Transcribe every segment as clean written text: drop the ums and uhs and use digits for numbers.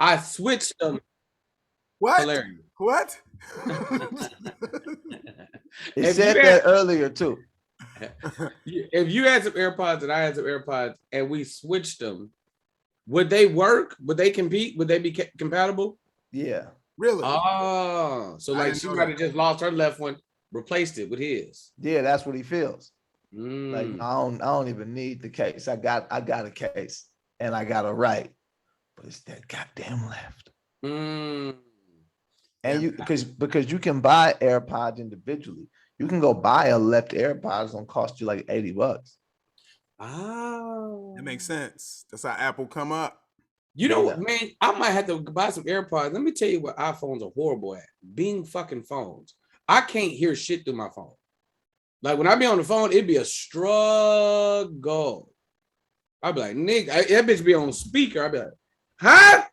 I switched them. What? Hilarious. What? It said that earlier too. If you had some AirPods and I had some AirPods and we switched them, would they work? Would they compete? Would they be compatible? Yeah. Really? Oh, so like she might have just lost her left one, replaced it with his. Yeah, that's what he feels. Like Mm. I don't even need the case. I got a case and I got a right, but it's that goddamn left. Mm. And you because you can buy AirPods individually. You can go buy a left AirPods, it's gonna cost you like $80. Oh, That makes sense. That's how Apple come up. You know what, man? I might have to buy some AirPods. Let me tell you what iPhones are horrible at. Being fucking phones. I can't hear shit through my phone. Like when I be on the phone, it'd be a struggle. I'd be like, nigga, that bitch be on speaker. I'd be like, huh?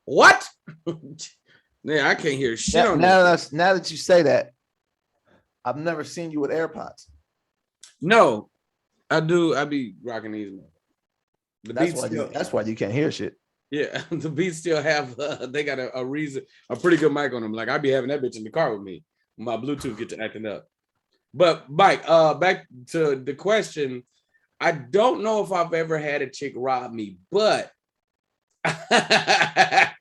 What? Yeah, I can't hear shit on that. Now that you say that, I've never seen you with AirPods. No, I do. I be rocking these. That's why you can't hear shit. Yeah, the Beats still have. They got a reason, a pretty good mic on them. Like I be having that bitch in the car with me. My Bluetooth gets to acting up. But Mike, back to the question. I don't know if I've ever had a chick rob me, but I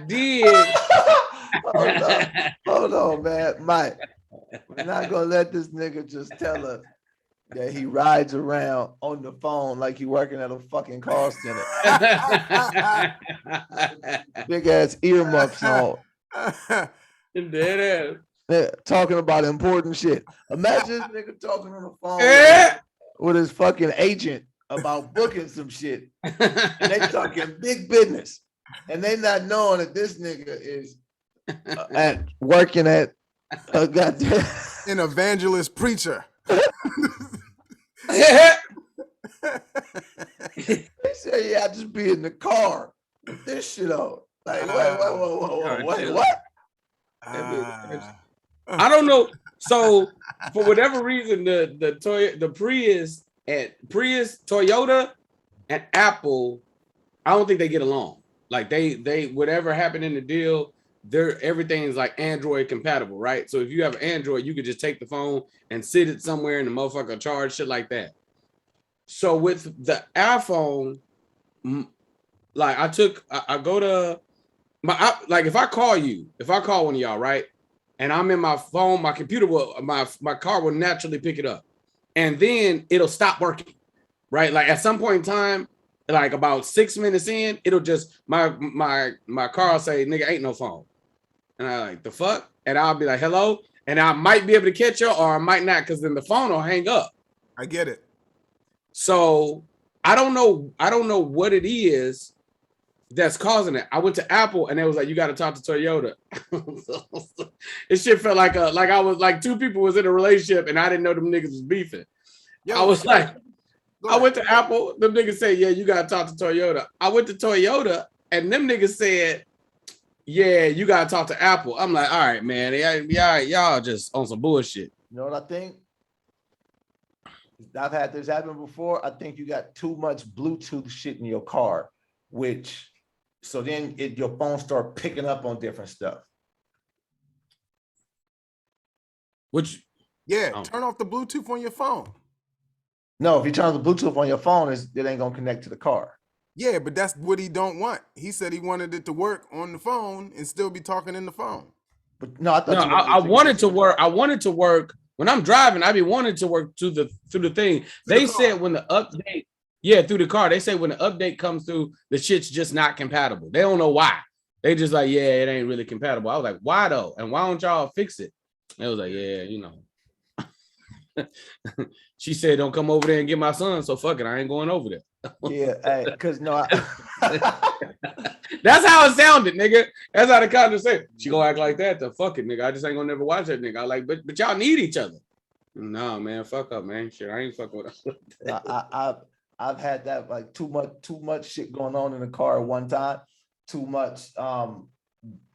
did. Hold on, man. Mike, we're not gonna let this nigga just tell us that he rides around on the phone like he working at a fucking call center. Big ass earmuffs on. Dead ass. Talking about important shit. Imagine this nigga talking on the phone with his fucking agent about booking some shit. And they talking big business. And they not knowing that this nigga is working at a goddamn an evangelist preacher. They say, yeah, I just be in the car with this shit on. Like, wait, what? I don't know. So for whatever reason, the Prius, Toyota, and Apple, I don't think they get along. Like they whatever happened in the deal, everything's like Android compatible, right? So if you have Android, you could just take the phone and sit it somewhere and the motherfucker charge, shit like that. So with the iPhone, like I go to like if I call one of y'all, right? And I'm in my phone, my computer my car will naturally pick it up. And then it'll stop working, right? Like at some point in time, like about 6 minutes in, it'll just my car will say, nigga, ain't no phone. And I like, the fuck? And I'll be like, hello? And I might be able to catch you or I might not, because then the phone will hang up. I get it. So I don't know what it is that's causing it. I went to Apple and it was like, you got to talk to Toyota. It shit felt like I was like two people was in a relationship and I didn't know them niggas was beefing. Yo, I was like, I went to Apple, them niggas say, yeah, you got to talk to Toyota. I went to Toyota and them niggas said, yeah, you got to talk to Apple. I'm like, all right, man, y'all just on some bullshit. You know what I think? I've had this happen before. I think you got too much Bluetooth shit in your car, so then your phone start picking up on different stuff. Turn off the Bluetooth on your phone. No, if you turn off the Bluetooth on your phone, it ain't gonna connect to the car. Yeah, but that's what he don't want. He said he wanted it to work on the phone and still be talking in the phone. But no, I wanted to work. I wanted to work when I'm driving. I be wanting to work through the thing. They said when the update, through the car. They say when the update comes through, the shit's just not compatible. They don't know why. They just like, it ain't really compatible. I was like, why though? And why don't y'all fix it? It was like, you know. She said, don't come over there and get my son. So fuck it, I ain't going over there. Because no, that's how it sounded, nigga. That's how the conversation. She gonna act like that. The fuck it, nigga. I just ain't gonna never watch that nigga. I like, but y'all need each other. No, man, fuck up, man. Shit, I ain't fucking with I've had that like too much shit going on in the car at one time. Too many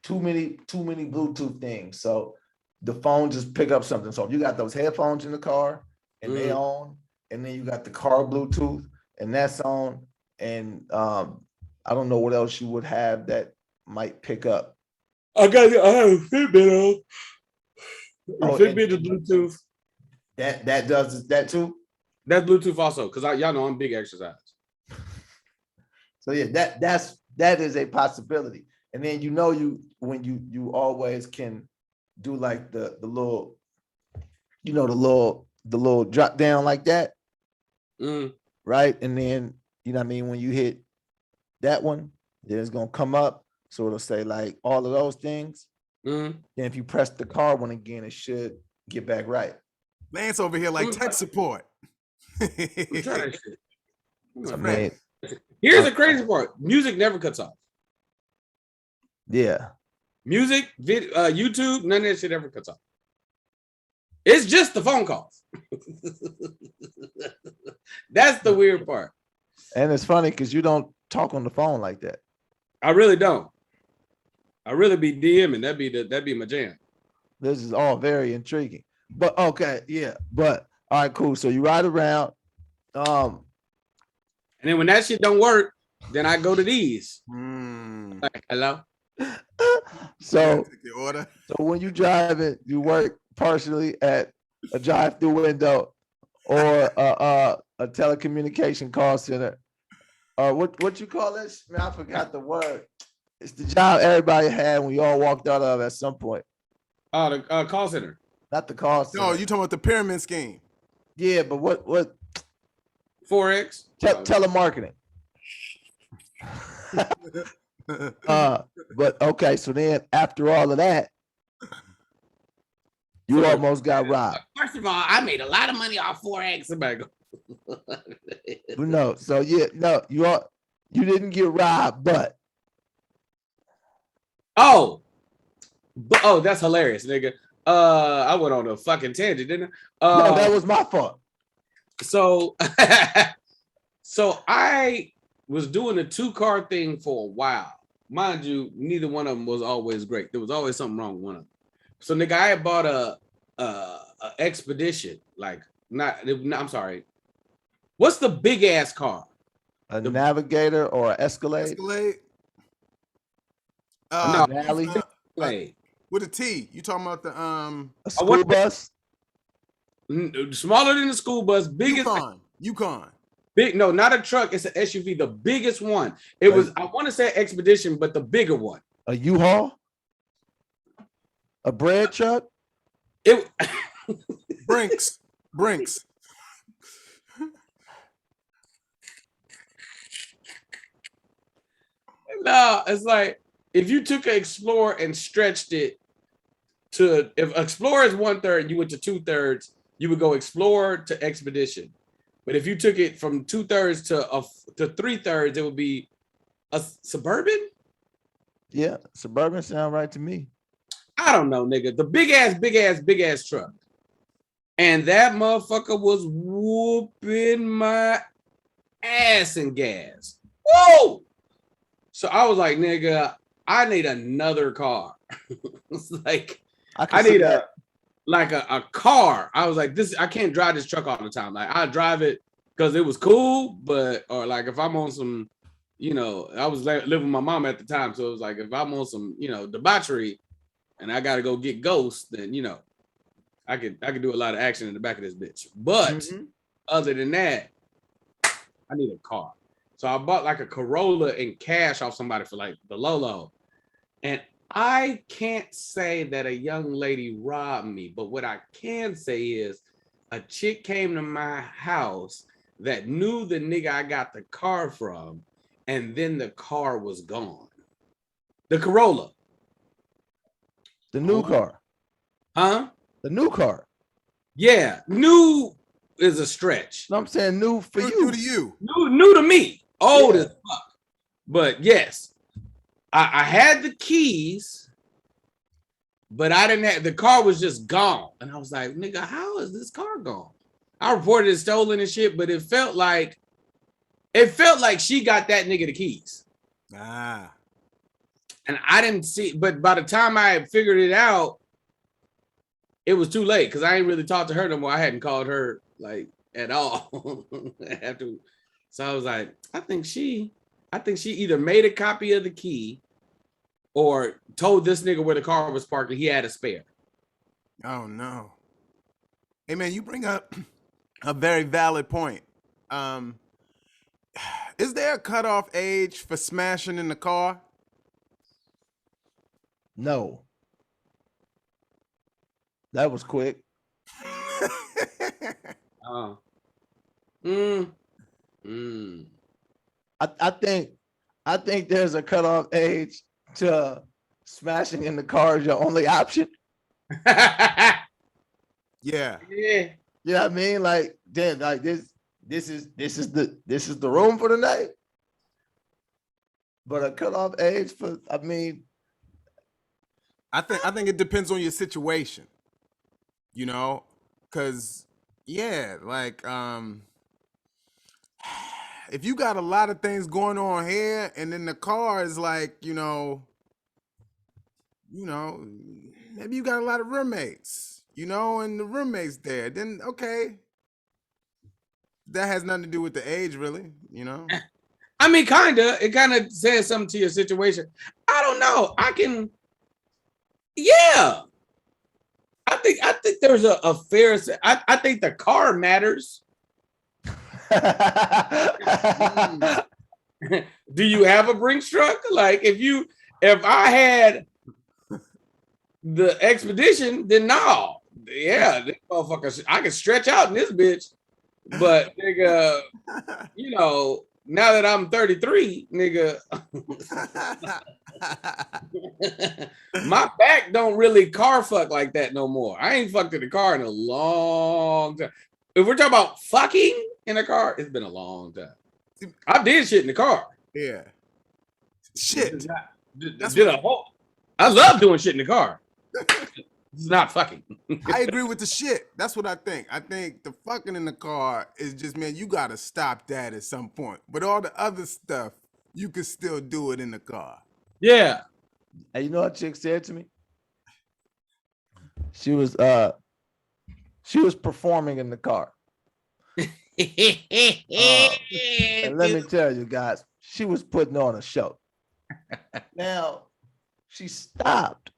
Bluetooth things. So the phone just pick up something. So if you got those headphones in the car and they on, and then you got the car Bluetooth and that's on, and I I don't know what else you would have that might pick up. I have a Fitbit on. Oh, Fitbit is Bluetooth. That does that too. That's Bluetooth also, because y'all know I'm big exercise. So yeah, that is a possibility. And then when you always can do like the little, the little drop down like that, right? And then you know what I mean, when you hit that one, then it's gonna come up. So it'll say like all of those things. Then if you press the car one again, it should get back right. Lance over here like tech support. I mean, here's the crazy part: music never cuts off. Yeah, music, YouTube, none of that shit ever cuts off. It's just the phone calls. That's the weird part. And it's funny because you don't talk on the phone like that. I really don't. I really be DMing. That'd be my jam. This is all very intriguing. But okay, yeah. But all right, cool. So you ride around. And then when that shit don't work, then I go to these. Like, hello. So when you drive it, you work partially at a drive-through window or a telecommunication call center. What you call this? Man, I forgot the word. It's the job everybody had when we all walked out of at some point. Oh, the call center. Not the call center. No, you talking about the pyramid scheme. Yeah, but what? Forex. Telemarketing. But okay, so then after all of that, you almost got robbed. First of all, I made a lot of money off Forex. No, so yeah, no, you didn't get robbed, but that's hilarious, nigga. I went on a fucking tangent, didn't I? No, that was my fault. So, so I was doing a 2-car thing for a while. Mind you, neither one of them was always great. There was always something wrong with one of them. So, nigga, I had bought a expedition. Like, I'm sorry. What's the big ass car? A Navigator or an Escalade? No, Escalade. With a T. You talking about the a school bus? Smaller than the school bus, biggest Yukon. Big, no, not a truck, it's an SUV, the biggest one. It was, I want to say Expedition, but the bigger one. A U-Haul? A bread truck? It Brinks. No, it's like if you took an Explorer and stretched it to, if Explorer is 1/3, you went to 2/3, you would go Explorer to Expedition. But if you took it from 2/3 to 3/3, it would be a Suburban. Yeah, Suburban sound right to me. I don't know, nigga. The big ass truck. And that motherfucker was whooping my ass in gas. Whoa! So I was like, nigga, I need another car. It's like I need a car. I was like, I can't drive this truck all the time. Like I drive it because it was cool, but or like if I'm on some, I was living with my mom at the time, so it was like if I'm on some, debauchery, and I gotta go get ghosts, then I could do a lot of action in the back of this bitch. But other than that, I need a car. So I bought like a Corolla in cash off somebody for like the low. And I can't say that a young lady robbed me, but what I can say is a chick came to my house that knew the nigga I got the car from, and then the car was gone. The Corolla. The new car. Huh? The new car. Yeah, new is a stretch. No, I'm saying new for you. New to you. New to me. Old as fuck. But yes, I had the keys, but I didn't have, the car was just gone. And I was like, nigga, how is this car gone? I reported it stolen and shit, but it felt like she got that nigga the keys. Ah. And I didn't see, but by the time I had figured it out, it was too late because I ain't really talked to her no more. I hadn't called her like at all. So I was like, I think she I think she either made a copy of the key or told this nigga where the car was parked and he had a spare. Oh no. Hey man, you bring up a very valid point. Is there a cutoff age for smashing in the car? No. That was quick. Oh. I think there's a cutoff age to smashing in the car is your only option. Yeah. Yeah. You know what I mean? Like, damn, like this is the room for the night. But a cutoff age for, I mean, I think it depends on your situation. You know, cause yeah, like if you got a lot of things going on here, and then the car is like, you know, maybe you got a lot of roommates, you know, and the roommates there, then okay, that has nothing to do with the age, really, you know. I mean, it kind of says something to your situation. I don't know. Yeah. I think there's a fair. I think the car matters. Do you have a Brinks truck? Like if I had the Expedition, then no. Yeah, this motherfucker, I can stretch out in this bitch. But nigga, you know, now that I'm 33, nigga, my back don't really car fuck like that no more. I ain't fucked in the car in a long time. If we're talking about fucking in a car, it's been a long time. I did shit in the car. Yeah. Shit. I love doing shit in the car. It's not fucking. I agree with the shit. That's what I think. I think the fucking in the car is just, man, you gotta stop that at some point. But all the other stuff, you can still do it in the car. Yeah. And you know what chick said to me? She was performing in the car. And let me tell you guys, she was putting on a show. Now she stopped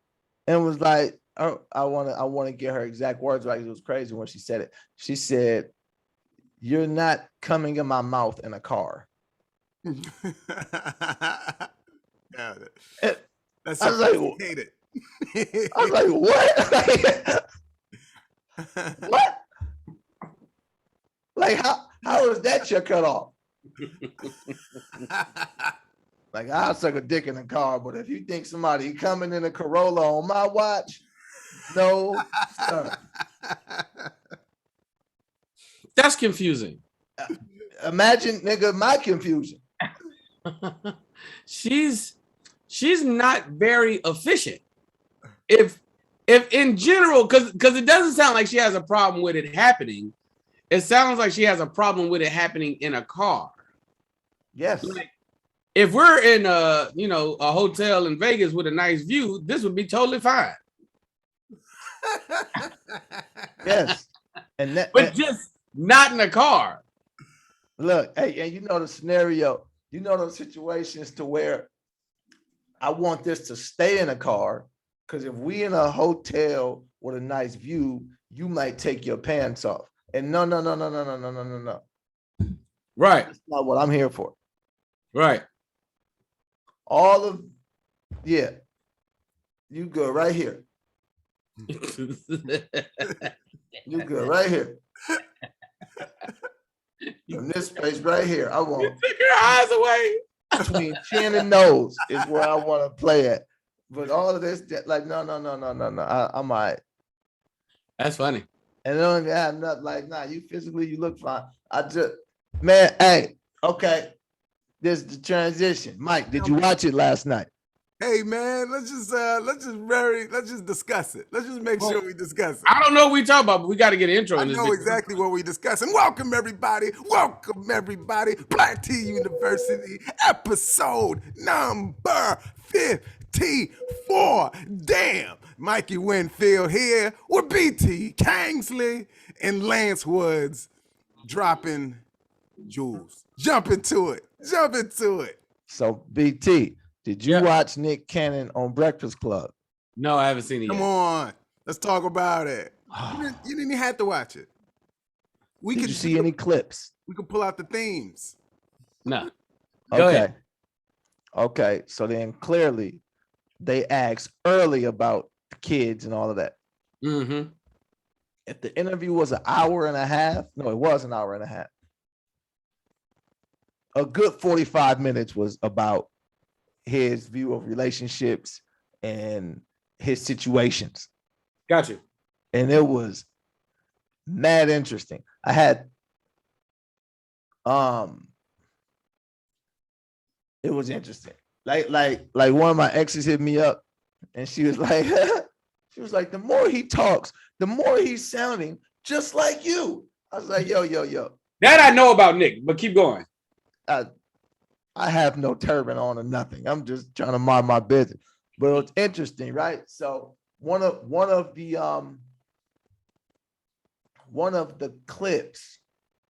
and was like, oh, I want to get her exact words right. It was crazy when she said it. She said, "You're not coming in my mouth in a car." Yeah, that's sophisticated. I was like, what? What? Like, how is that your cutoff? Like, I'll suck a dick in a car, but if you think somebody coming in a Corolla on my watch, no, sir. That's confusing. Imagine, nigga, my confusion. She's not very efficient. If in general, because it doesn't sound like she has a problem with it happening. It sounds like she has a problem with it happening in a car. Yes. Like, if we're in a hotel in Vegas with a nice view, this would be totally fine. Yes. But just not in a car. Look, hey, and you know the scenario, you know those situations to where I want this to stay in a car, because if we in a hotel with a nice view, you might take your pants off. And no. Right. That's not what I'm here for. Right. You good right here. You good right here. In this space right here, I want. Take your eyes away. Between chin and nose is where I want to play at. But all of this, like, no. I'm all right. That's funny. And I don't even have nothing like, nah, you look fine. Man, hey, okay. This is the transition. Mike, did you watch it last night? Hey man, let's just discuss it. Let's just make sure we discuss it. I don't know what we talk about, but we got to get an intro. I know exactly what we discussing. Welcome everybody. Black Tea University, episode number 54. Damn, Mikey Winfield here with BT Kingsley and Lance Woods dropping jewels. Jump into it. So BT, did you Yeah. watch Nick Cannon on Breakfast Club? No, I haven't seen it Come yet. on, let's talk about it. You didn't even have to watch it. Did you see any clips? We could pull out the themes. No. Go ahead. Okay. So then clearly they asked early about the kids and all of that. Mm-hmm. If the interview was an hour and a half, no, it was an hour and a half. A good 45 minutes was about his view of relationships and his situations. Got you. And it was mad interesting. I had it was interesting. Like one of my exes hit me up and she was like, the more he talks, the more he's sounding just like you. I was like, yo. That I know about Nick, but keep going. I have no turban on or nothing. I'm just trying to mind my business. But it's interesting, right? So one of the clips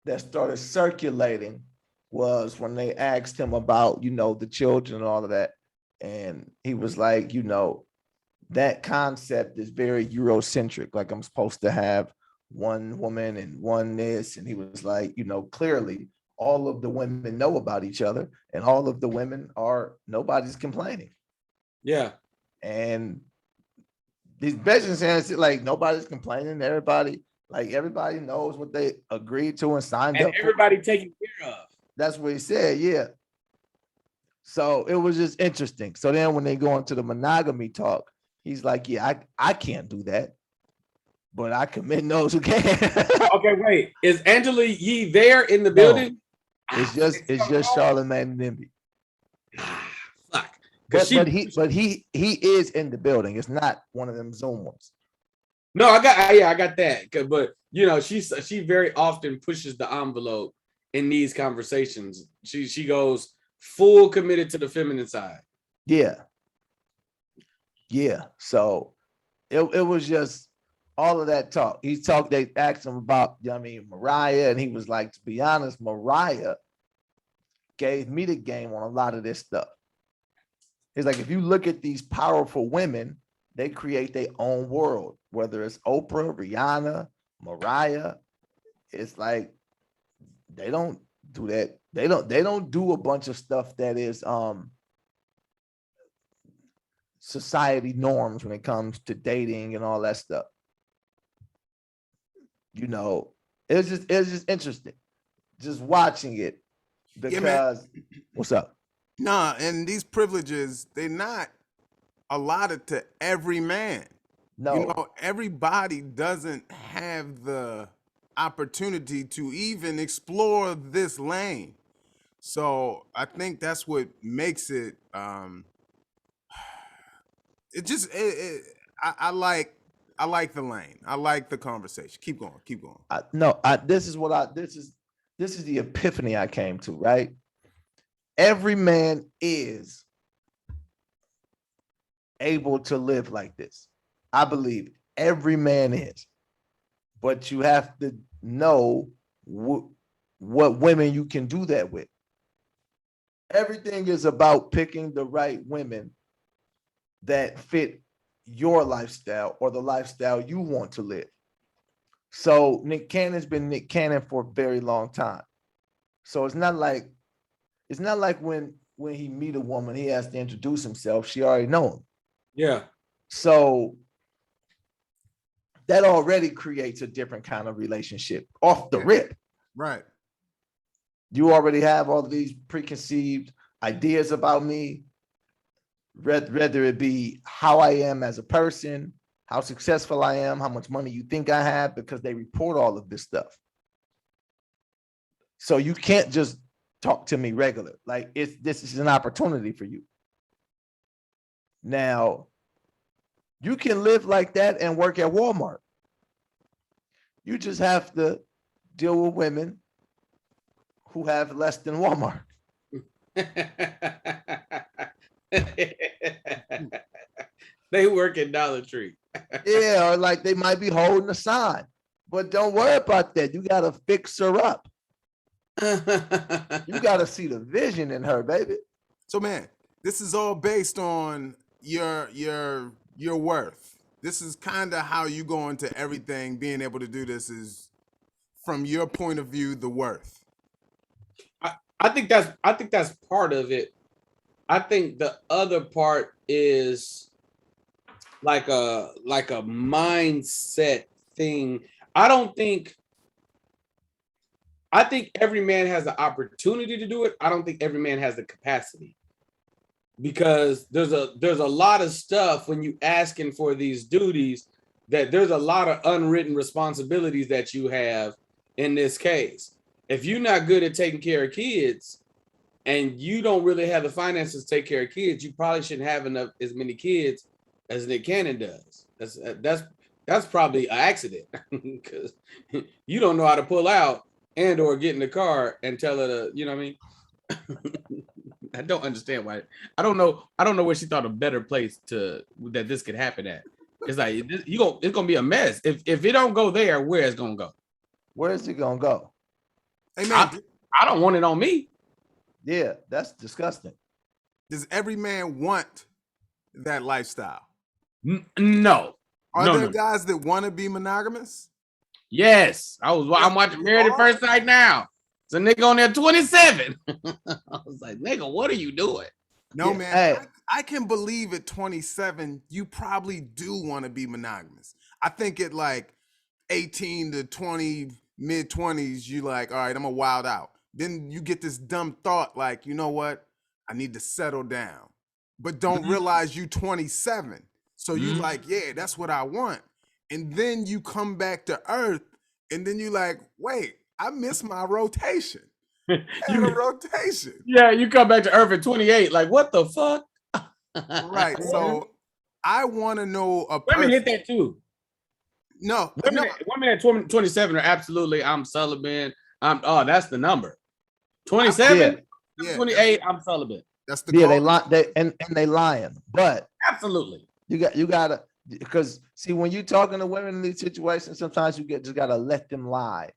that started circulating was when they asked him about, the children and all of that. And he was like, that concept is very Eurocentric. Like I'm supposed to have one woman and one this. And he was like, clearly all of the women know about each other and all of the women nobody's complaining. Yeah. And these basically saying like nobody's complaining. Everybody knows what they agreed to and signed up And everybody taken care of. That's what he said. Yeah. So it was just interesting. So then when they go into the monogamy talk, he's like, yeah, I can't do that, but I commend those who can. Okay, wait. Is Angela Yee there in the building? It's just Charlamagne and Nimby. Fuck. But he is in the building. It's not one of them Zoom ones. No, I got that. But she very often pushes the envelope in these conversations. She goes full committed to the feminine side. Yeah. So it was just all of that talk. They asked him about, Mariah, and he was like, to be honest, Mariah gave me the game on a lot of this stuff. It's like, if you look at these powerful women, they create their own world, whether it's Oprah, Rihanna, Mariah. It's like, they don't do that. They don't do a bunch of stuff that is society norms when it comes to dating and all that stuff. It's just interesting just watching it because what's up? Nah, and these privileges, they're not allotted to every man. No. Everybody doesn't have the opportunity to even explore this lane. So I think that's what makes it I like the lane. I like the conversation. Keep going. This is the epiphany I came to, right? Every man is able to live like this. I believe every man is, but you have to know what women you can do that with. Everything is about picking the right women that fit your lifestyle or the lifestyle you want to live. So Nick Cannon's been Nick Cannon for a very long time. So it's not like when he meet a woman, he has to introduce himself. She already know him. Yeah. So that already creates a different kind of relationship off the rip. Right. You already have all of these preconceived ideas about me, whether it be how I am as a person, how successful I am, how much money you think I have, because they report all of this stuff. So you can't just talk to me regular. Like this is an opportunity for you. Now, you can live like that and work at Walmart. You just have to deal with women who have less than Walmart. They work at Dollar Tree. Yeah, or like they might be holding a sign, but don't worry about that. You got to fix her up. You got to see the vision in her, baby. So man, this is all based on your worth. This is kind of how you go into everything. Being able to do this is from your point of view, the worth. I think that's part of it. I think the other part is like a mindset thing. I think every man has the opportunity to do it. I don't think every man has the capacity. Because there's a lot of stuff when you asking for these duties that there's a lot of unwritten responsibilities that you have in this case. If you're not good at taking care of kids and you don't really have the finances to take care of kids, you probably shouldn't have as many kids as Nick Cannon does. That's probably an accident because you don't know how to pull out and or get in the car and tell her to, you know what I mean? I don't understand why. I don't know where she thought a better place that this could happen at. It's like it's gonna be a mess. If it don't go there, where it's gonna go? Where is it gonna go? Hey man, I don't want it on me. Yeah, that's disgusting. does every man want that lifestyle? No. Are no, there no. guys that want to be monogamous? Yes, I'm watching Married at First Sight now. It's a nigga on there 27. I was like, nigga, what are you doing? No, Yeah, man. hey. I can believe at 27, you probably do want to be monogamous. I think at like 18 to 20, mid 20s, you like, all right, I'm a wild out. Then you get this dumb thought like, you know what? I need to settle down. But don't realize you 27. So you like, yeah, that's what I want. And then you come back to Earth and then you like, wait, I missed my rotation. You had a rotation. Yeah, you come back to Earth at 28. Like, what the fuck? Right. So I want to know a person. Women hit that too. No, women at 27 are absolutely, I'm celibate. That's the number. 27, yeah, 28, I'm celibate. That's the yeah, goal. they lying. But Absolutely. you gotta, because see, when you talking to women in these situations, sometimes you just gotta let them lie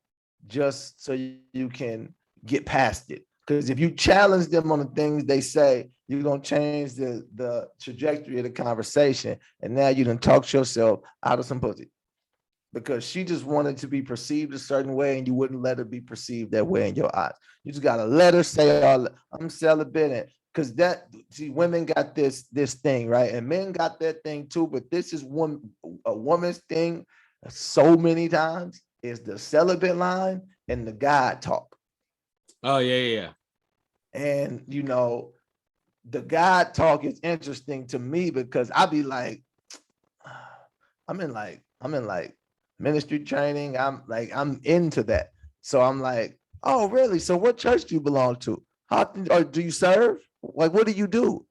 just so you can get past it. Because if you challenge them on the things they say, you're gonna change the trajectory of the conversation. And now you done talked yourself out of some pussy. Because she just wanted to be perceived a certain way and you wouldn't let her be perceived that way in your eyes. You just gotta let her say, I'm celibate. Because women got this thing, right? And men got that thing too, but this is a woman's thing so many times is the celibate line and the God talk. Oh, yeah. And the God talk is interesting to me because I be like, I'm in like ministry training. I'm into that. So I'm like, oh, really? So what church do you belong to? Or do you serve? Like, what do you do?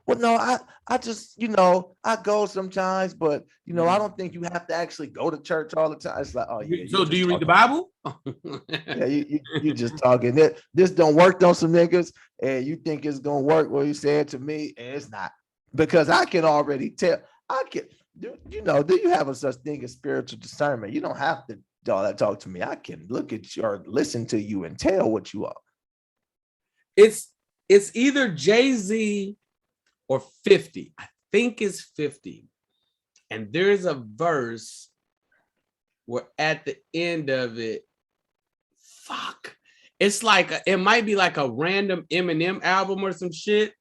Well, no, I just, I go sometimes, but I don't think you have to actually go to church all the time. It's like, oh yeah. So do you read the Bible? Yeah, you just talking. This don't work on some niggas, and you think it's gonna work what you said to me, and it's not. Because I can already tell. Do you have a such thing as spiritual discernment? You don't have to all that talk to me. I can look at you or listen to you and tell what you are. It's either Jay-Z or 50. I think it's 50. And there's a verse where at the end of it, it's like it might be like a random Eminem album or some shit.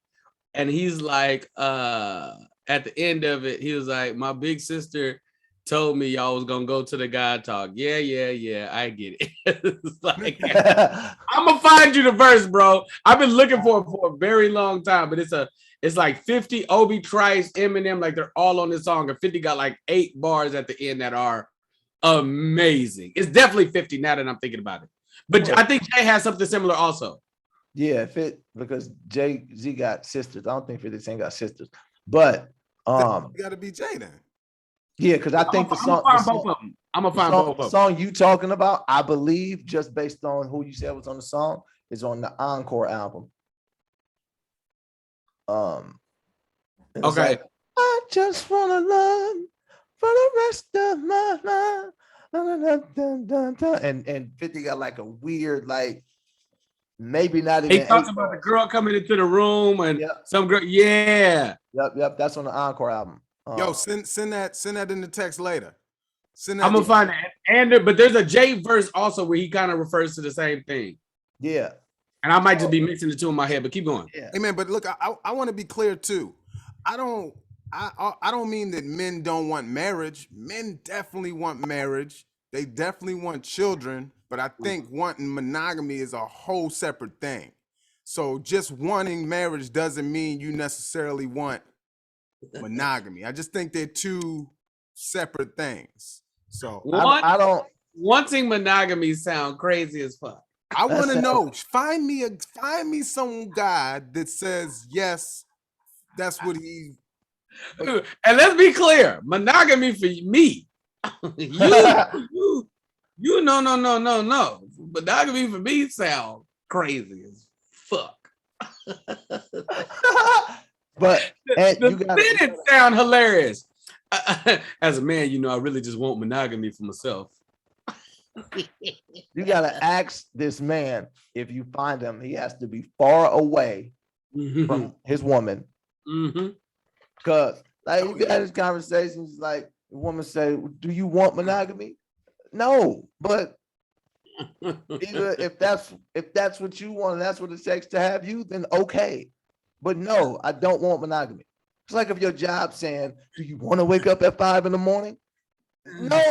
And he's like, at the end of it, he was like, my big sister told me y'all was gonna go to the God talk. Yeah, I get it. It's like, I'm gonna find you the verse, bro. I've been looking for it for a very long time, but it's like 50, Obi Trice, Eminem, like they're all on this song, and 50 got like 8 bars at the end that are amazing. It's definitely 50 now that I'm thinking about it. But I think Jay has something similar also. Yeah, because Jay-Z got sisters. I don't think 50 Cent got sisters, but you gotta be Jay then. Yeah, because I think I'm gonna find both of them. I'm gonna find both of them. The song you talking about, I believe, just based on who you said was on the song, is on the Encore album. Okay. Like, I just wanna love for the rest of my life. And 50 got like a weird, like maybe not even He 8 talks about the bars. girl coming into the room and Yep. some girl. Yeah. Yep. That's on the Encore album. Yo, send that in the text later. Send I'm that. gonna find it. But there's a J verse also where he kind of refers to the same thing. Yeah. And I might just be mixing the two in my head, but keep going. Yeah. Hey man, but look, I want to be clear too. I don't mean that men don't want marriage. Men definitely want marriage. They definitely want children, but I think wanting monogamy is a whole separate thing. So just wanting marriage doesn't mean you necessarily want monogamy. I just think they're two separate things. So I don't. Wanting monogamy sound crazy as fuck. I want to know. Find me some guy that says yes. That's what he. And let's be clear, monogamy for me. you no. Monogamy for me sound crazy as fuck. But the sentence sound hilarious. As a man, you know, I really just want monogamy for myself. You gotta ask this man, if you find him, he has to be far away from his woman. Because like you got this conversations, like the woman say, "Do you want monogamy?" No, but either if that's what you want and that's what it takes to have you, then okay. But no, I don't want monogamy. It's like if your job saying, "Do you want to wake up at 5 a.m?" No,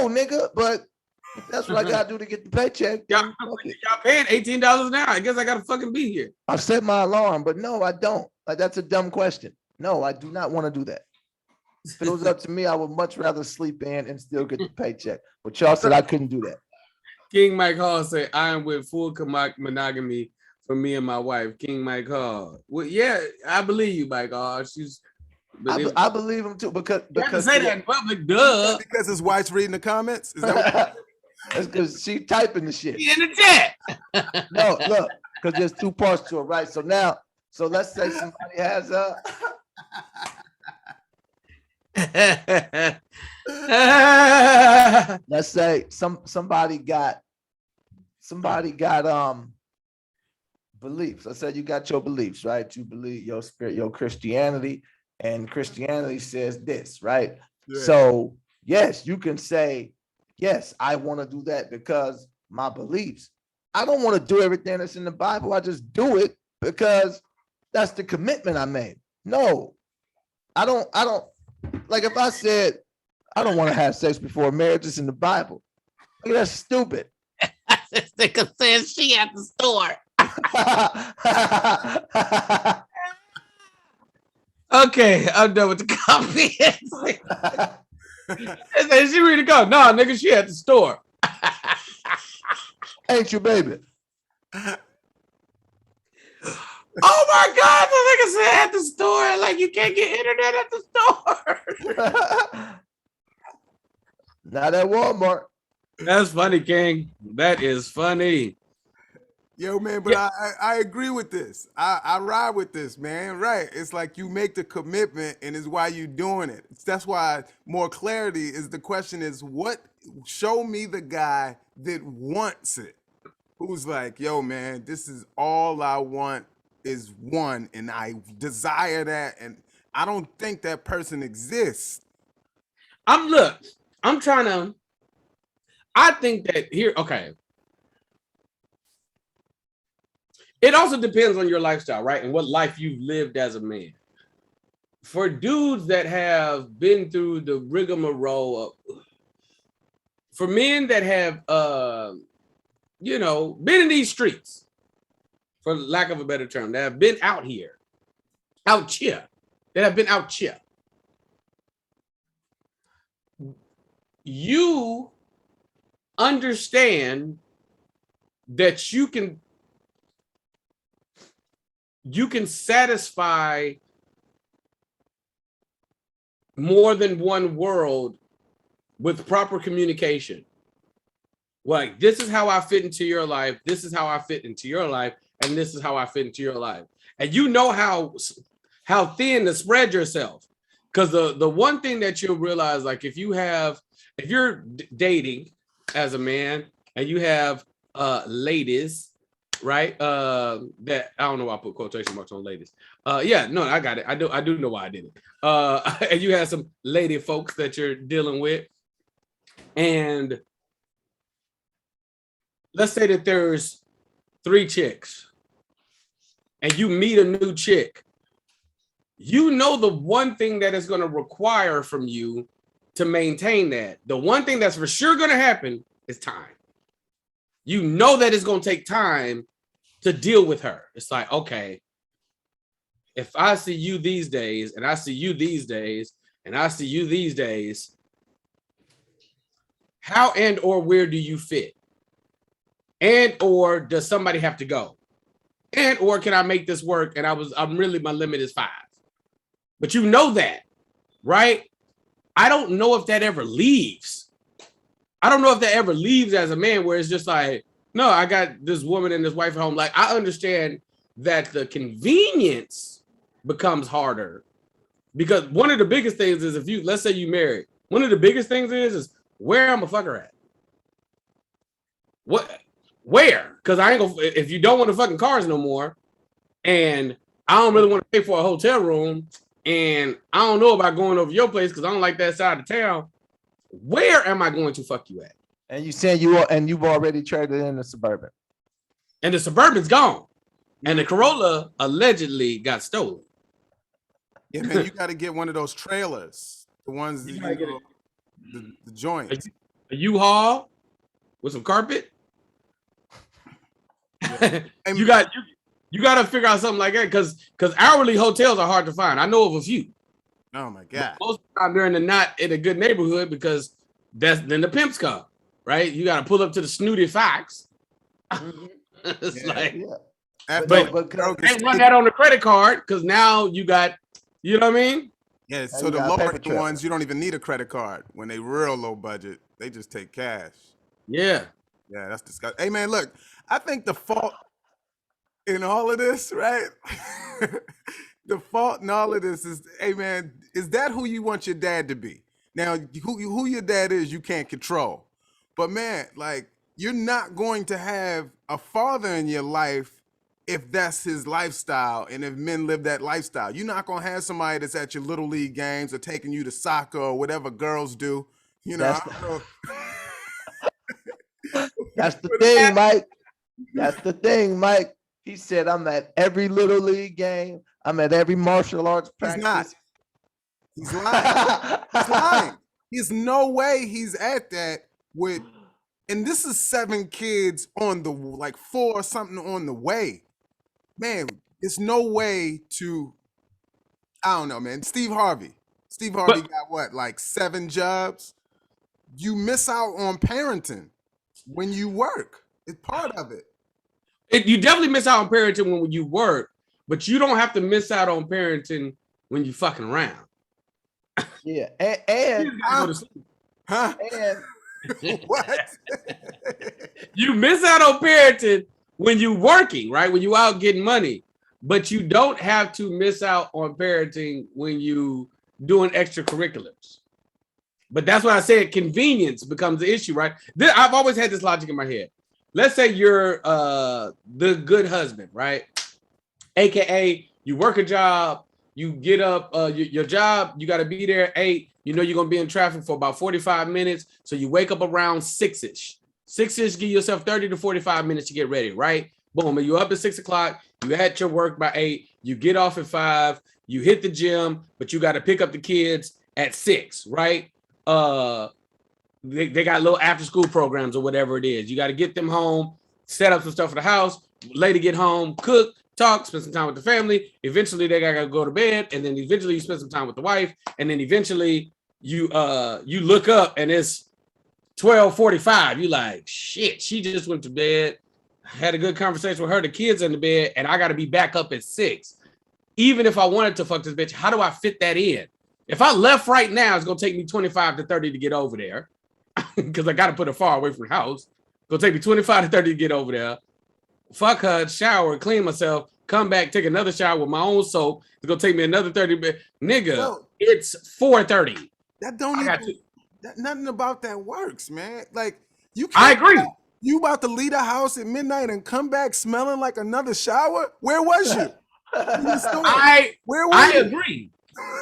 nigga, but if that's what I gotta do to get the paycheck. Y'all paying $18 an hour. I guess I gotta fucking be here. I've set my alarm, but no, I don't. Like that's a dumb question. No, I do not want to do that. If it was up to me, I would much rather sleep in and still get the paycheck. But y'all said I couldn't do that. King Mike Hall said, "I am with full monogamy for me and my wife." King Mike Hall. Well, yeah, I believe you, Mike Hall. I believe him too because say that in public, duh. Because his wife's reading the comments. Is that That's because she typing the shit. He in the chat. No, look, because there's two parts to it, right? So let's say somebody has let's say somebody got beliefs. Let's say you got your beliefs, right? You believe your spirit, your Christianity, and Christianity says this, right? Yeah. So yes, you can say, yes, I want to do that because my beliefs. I don't want to do everything that's in the Bible. I just do it because that's the commitment I made. No, I don't like if I said I don't want to have sex before marriage, it's in the Bible. Like, that's stupid. This nigga says she at the store. Okay, I'm done with the copy. And then she ready to go. No, nigga, she at the store. Ain't you, baby? Oh my God, the nigga said at the store. Like you can't get internet at the store. Not at Walmart. That's funny, King. That is funny. Yo, man, but yeah. I agree with this. I ride with this, man. Right. It's like you make the commitment and it's why you doing it. That's why more clarity is the question is show me the guy that wants it. Who's like, yo, man, this is all I want is one and I desire that. And I don't think that person exists. I think that here, okay. It also depends on your lifestyle, right? And what life you've lived as a man. For dudes that have been through the rigmarole for men that have, been in these streets, for lack of a better term, that have been out here, that have been out here. You understand that you can satisfy more than one world with proper communication. Like, this is how I fit into your life. This is how I fit into your life. And this is how I fit into your life. And you know how thin to spread yourself. Because the one thing that you'll realize, like if you're dating as a man and you have ladies right? That I don't know why I put quotation marks on ladies. Yeah, no, I got it. I do know why I did it. And you have some lady folks that you're dealing with, and let's say that there's 3 chicks, and you meet a new chick. You know the one thing that is going to require from you to maintain that. The one thing that's for sure going to happen is time. You know that it's going to take time to deal with her. It's like, okay, if I see you these days, and I see you these days, and I see you these days, how and or where do you fit? And or does somebody have to go? And or can I make this work? And I'm really, my limit is 5. But you know that, right? I don't know if that ever leaves. I don't know if that ever leaves as a man, where it's just like, no, I got this woman and this wife at home. Like, I understand that the convenience becomes harder, because one of the biggest things is, if you, let's say you married, one of the biggest things is where I'm a fucker at. What, where? Because I ain't gonna, if you don't want to fucking cars no more, and I don't really want to pay for a hotel room, and I don't know about going over your place because I don't like that side of town, where am I going to fuck you at? And you saying you've already traded in the Suburban. And the Suburban's gone. And the Corolla allegedly got stolen. Yeah, man, you got to get one of those trailers, the ones that you know, the joints. A U-Haul with some carpet. Yeah. you got to figure out something like that, because hourly hotels are hard to find. I know of a few. Oh my God! But most of the time they're not in a good neighborhood, because then the pimps come, right? You got to pull up to the Snooty Fox. It's like, but can't run that on the credit card, because now you got, you know what I mean? Yeah. So the lower ones, you don't even need a credit card. When they real low budget, they just take cash. Yeah. Yeah, that's disgusting. Hey man, look, I think the fault in all of this, right? The fault in all of this is, hey man, is that who you want your dad to be? Now, who your dad is, you can't control. But man, like, you're not going to have a father in your life if that's his lifestyle, and if men live that lifestyle. You're not going to have somebody that's at your little league games or taking you to soccer or whatever girls do. You know, that's the thing, Mike. That's the thing, Mike. He said, I'm at every little league game. I'm at every martial arts practice. He's lying. He's lying. There's no way he's at that with, and this is 7 kids on the, like 4 or something on the way. Man, there's no way to, I don't know, man. Steve Harvey got what, like 7 jobs? You miss out on parenting when you work. It's part of it. You definitely miss out on parenting when you work, but you don't have to miss out on parenting when you fucking around. Yeah, and what? You miss out on parenting when you working, right? When you out getting money, but you don't have to miss out on parenting when you doing extracurriculars. But that's why I said convenience becomes the issue, right? I've always had this logic in my head. Let's say you're the good husband, right? AKA you work a job, you get up, your job, you got to be there at 8. You know you're going to be in traffic for about 45 minutes. So you wake up around 6-ish. 6-ish, give yourself 30 to 45 minutes to get ready, right? Boom, and you're up at 6 o'clock. You at your work by 8. You get off at 5. You hit the gym, but you got to pick up the kids at 6, right? They got little after school programs or whatever it is. You got to get them home, set up some stuff for the house, later get home, cook, talk, spend some time with the family. Eventually they gotta go to bed, and then eventually you spend some time with the wife, and then eventually you look up and it's 12:45. You like, shit, she just went to bed, had a good conversation with her, the kids in the bed, and I gotta be back up at 6. Even if I wanted to fuck this bitch, how do I fit that in? If I left right now, it's gonna take me 25 to 30 to get over there. Because I got to put her far away from the house. Gonna take me 25 to 30 to get over there. Fuck her, shower, clean myself, come back, take another shower with my own soap. It's gonna take me another 30 minutes. Nigga, no, it's 4:30. That don't even, nothing about that works, man. Like, I agree. You about to leave the house at midnight and come back smelling like another shower? Where was you? In the store. Where were I you? agree.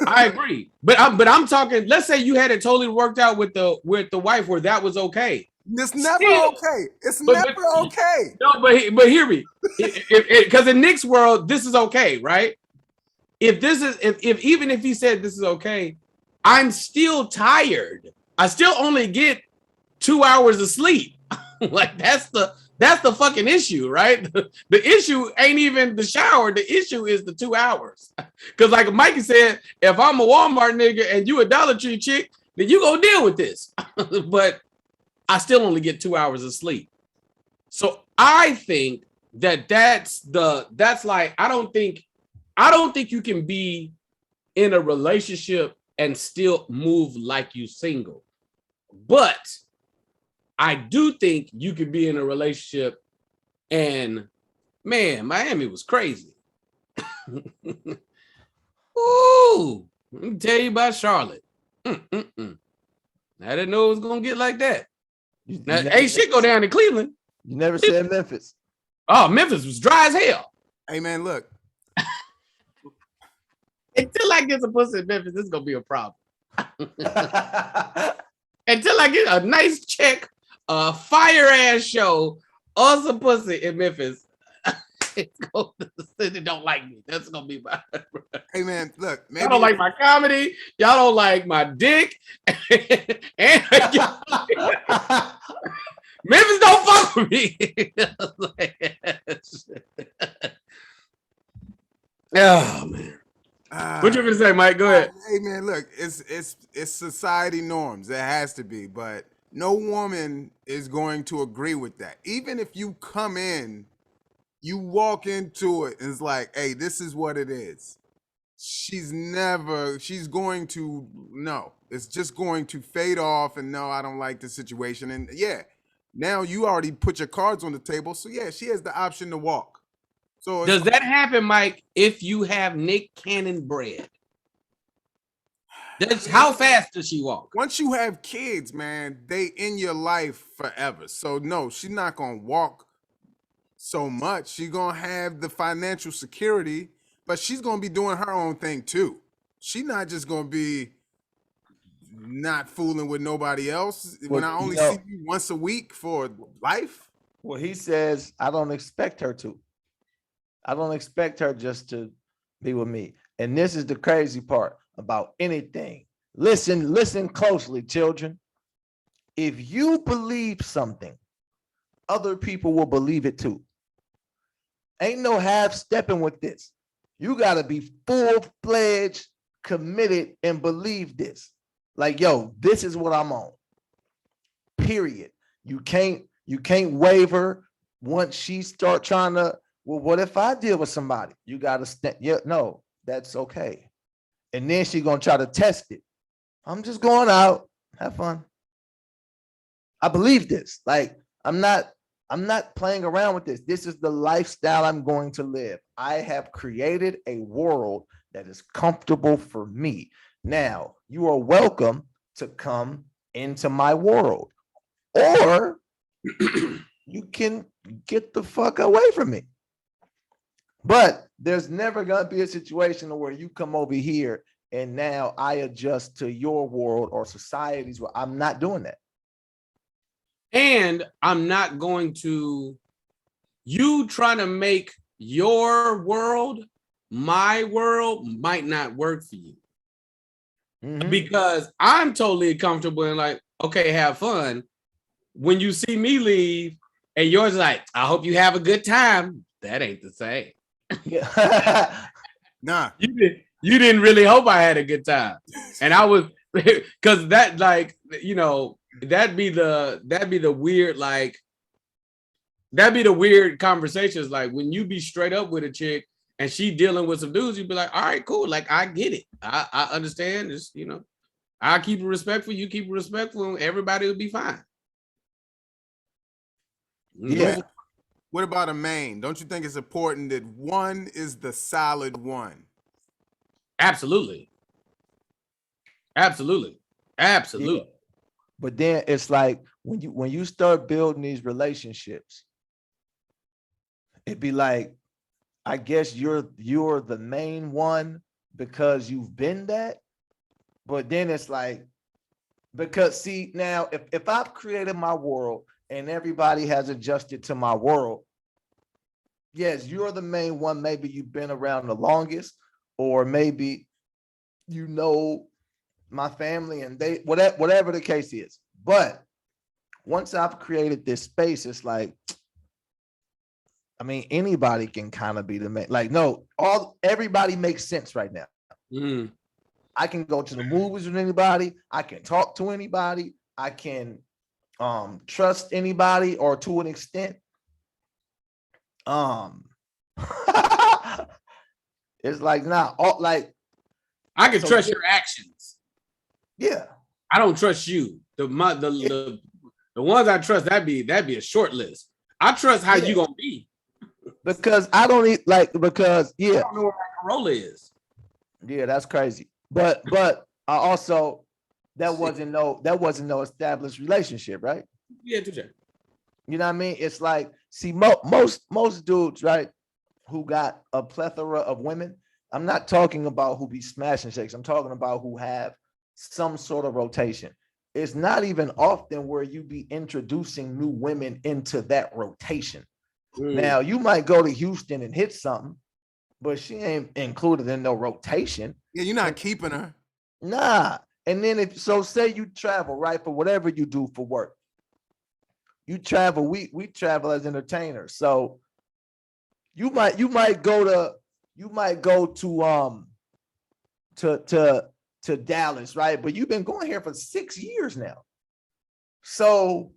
I agree. But I'm talking, let's say you had it totally worked out with the wife where that was okay. It's never Still, okay. It's never okay. No, but hear me. Because in Nick's world, this is okay, right? If even if he said this is okay, I'm still tired. I still only get 2 hours of sleep. Like that's the fucking issue, right? The issue ain't even the shower. The issue is the 2 hours. Because like Mikey said, if I'm a Walmart nigga and you a Dollar Tree chick, then you gonna deal with this. But I still only get 2 hours of sleep. So I think that's like, I don't think you can be in a relationship and still move like you single. But I do think you could be in a relationship and man, Miami was crazy. Ooh, let me tell you about Charlotte. I didn't know it was gonna get like that. Now, ain't shit go down in Cleveland. You never said Memphis. Oh, Memphis was dry as hell. Hey man, look. Until I get some pussy in Memphis, this is gonna be a problem. Until I get a nice check, a fire ass show, or some pussy in Memphis, the city don't like me. That's gonna be my. Hey man, look. Maybe Y'all don't like my comedy. Y'all don't like my dick. And Memphis don't fuck with me. Oh man. What you gonna say, Mike? Go ahead. Hey man, look, it's society norms. It has to be, but no woman is going to agree with that. Even if you come in, you walk into it and it's like, hey, this is what it is. She's going to no. It's just going to fade off and no, I don't like the situation. And yeah, now you already put your cards on the table. So yeah, she has the option to walk. So does that happen, Mike, if you have Nick Cannon bread? How fast does she walk? Once you have kids, man, they in your life forever. So no, she's not gonna walk so much. She's gonna have the financial security, but she's gonna be doing her own thing too. She's not just gonna be not fooling with nobody else. Well, when I only see you once a week for life. Well, he says, I don't expect her to. I don't expect her just to be with me. And this is the crazy part about anything. Listen closely, children. If you believe something, other people will believe it too. Ain't no half stepping with this. You got to be full-fledged, committed, and believe this. Like, yo, this is what I'm on. Period. You can't waver once she start trying to, well, what if I deal with somebody? You got to stand. Yeah, no, that's okay. And then she's going to try to test it. I'm just going out. Have fun. I believe this. Like, I'm not playing around with this. This is the lifestyle I'm going to live. I have created a world that is comfortable for me. Now, you are welcome to come into my world, or you can get the fuck away from me. But there's never going to be a situation where you come over here and now I adjust to your world or society's world. I'm not doing that. And I'm not going to, you trying to make your world, my world, might not work for you. Mm-hmm. Because I'm totally comfortable and like, okay, have fun. When you see me leave and yours is like, I hope you have a good time. That ain't the same. Nah. You didn't really hope I had a good time. And I was, because that, like, you know, that'd be the weird, like, that'd be the weird conversations. Like when you be straight up with a chick and she dealing with some dudes, you'd be like, all right, cool. Like, I get it. I understand. It's, you know, I keep it respectful. You keep it respectful. Everybody will be fine. Yeah. What about a main? Don't you think it's important that one is the solid one? Absolutely. Absolutely. Absolutely. But then it's like when you start building these relationships, it'd be like, I guess you're the main one because you've been that. But then it's like, because see, now if I've created my world and everybody has adjusted to my world, yes, you're the main one. Maybe you've been around the longest, or maybe you know my family and they whatever the case is. But once I've created this space, it's like, I mean, anybody can kind of be the man. Like, no, everybody makes sense right now. Mm. I can go to the movies with anybody. I can talk to anybody. I can trust anybody, or to an extent. It's like, nah, like, I can so trust your actions. yeah. I don't trust you. The ones I trust, that'd be a short list. I trust how you gonna be. Because I don't eat because I don't know what my Corolla is. Yeah, that's crazy. But I also that wasn't no established relationship, right? Yeah, to check. You know what I mean? It's like, see, most dudes, right, who got a plethora of women. I'm not talking about who be smashing chicks. I'm talking about who have some sort of rotation. It's not even often where you be introducing new women into that rotation. Now, you might go to Houston and hit something, but she ain't included in no rotation. Yeah, you're not keeping her. Nah. And then say you travel, right, for whatever you do for work. You travel, we travel as entertainers. So you might go to Dallas, right? But you've been going here for 6 years now. So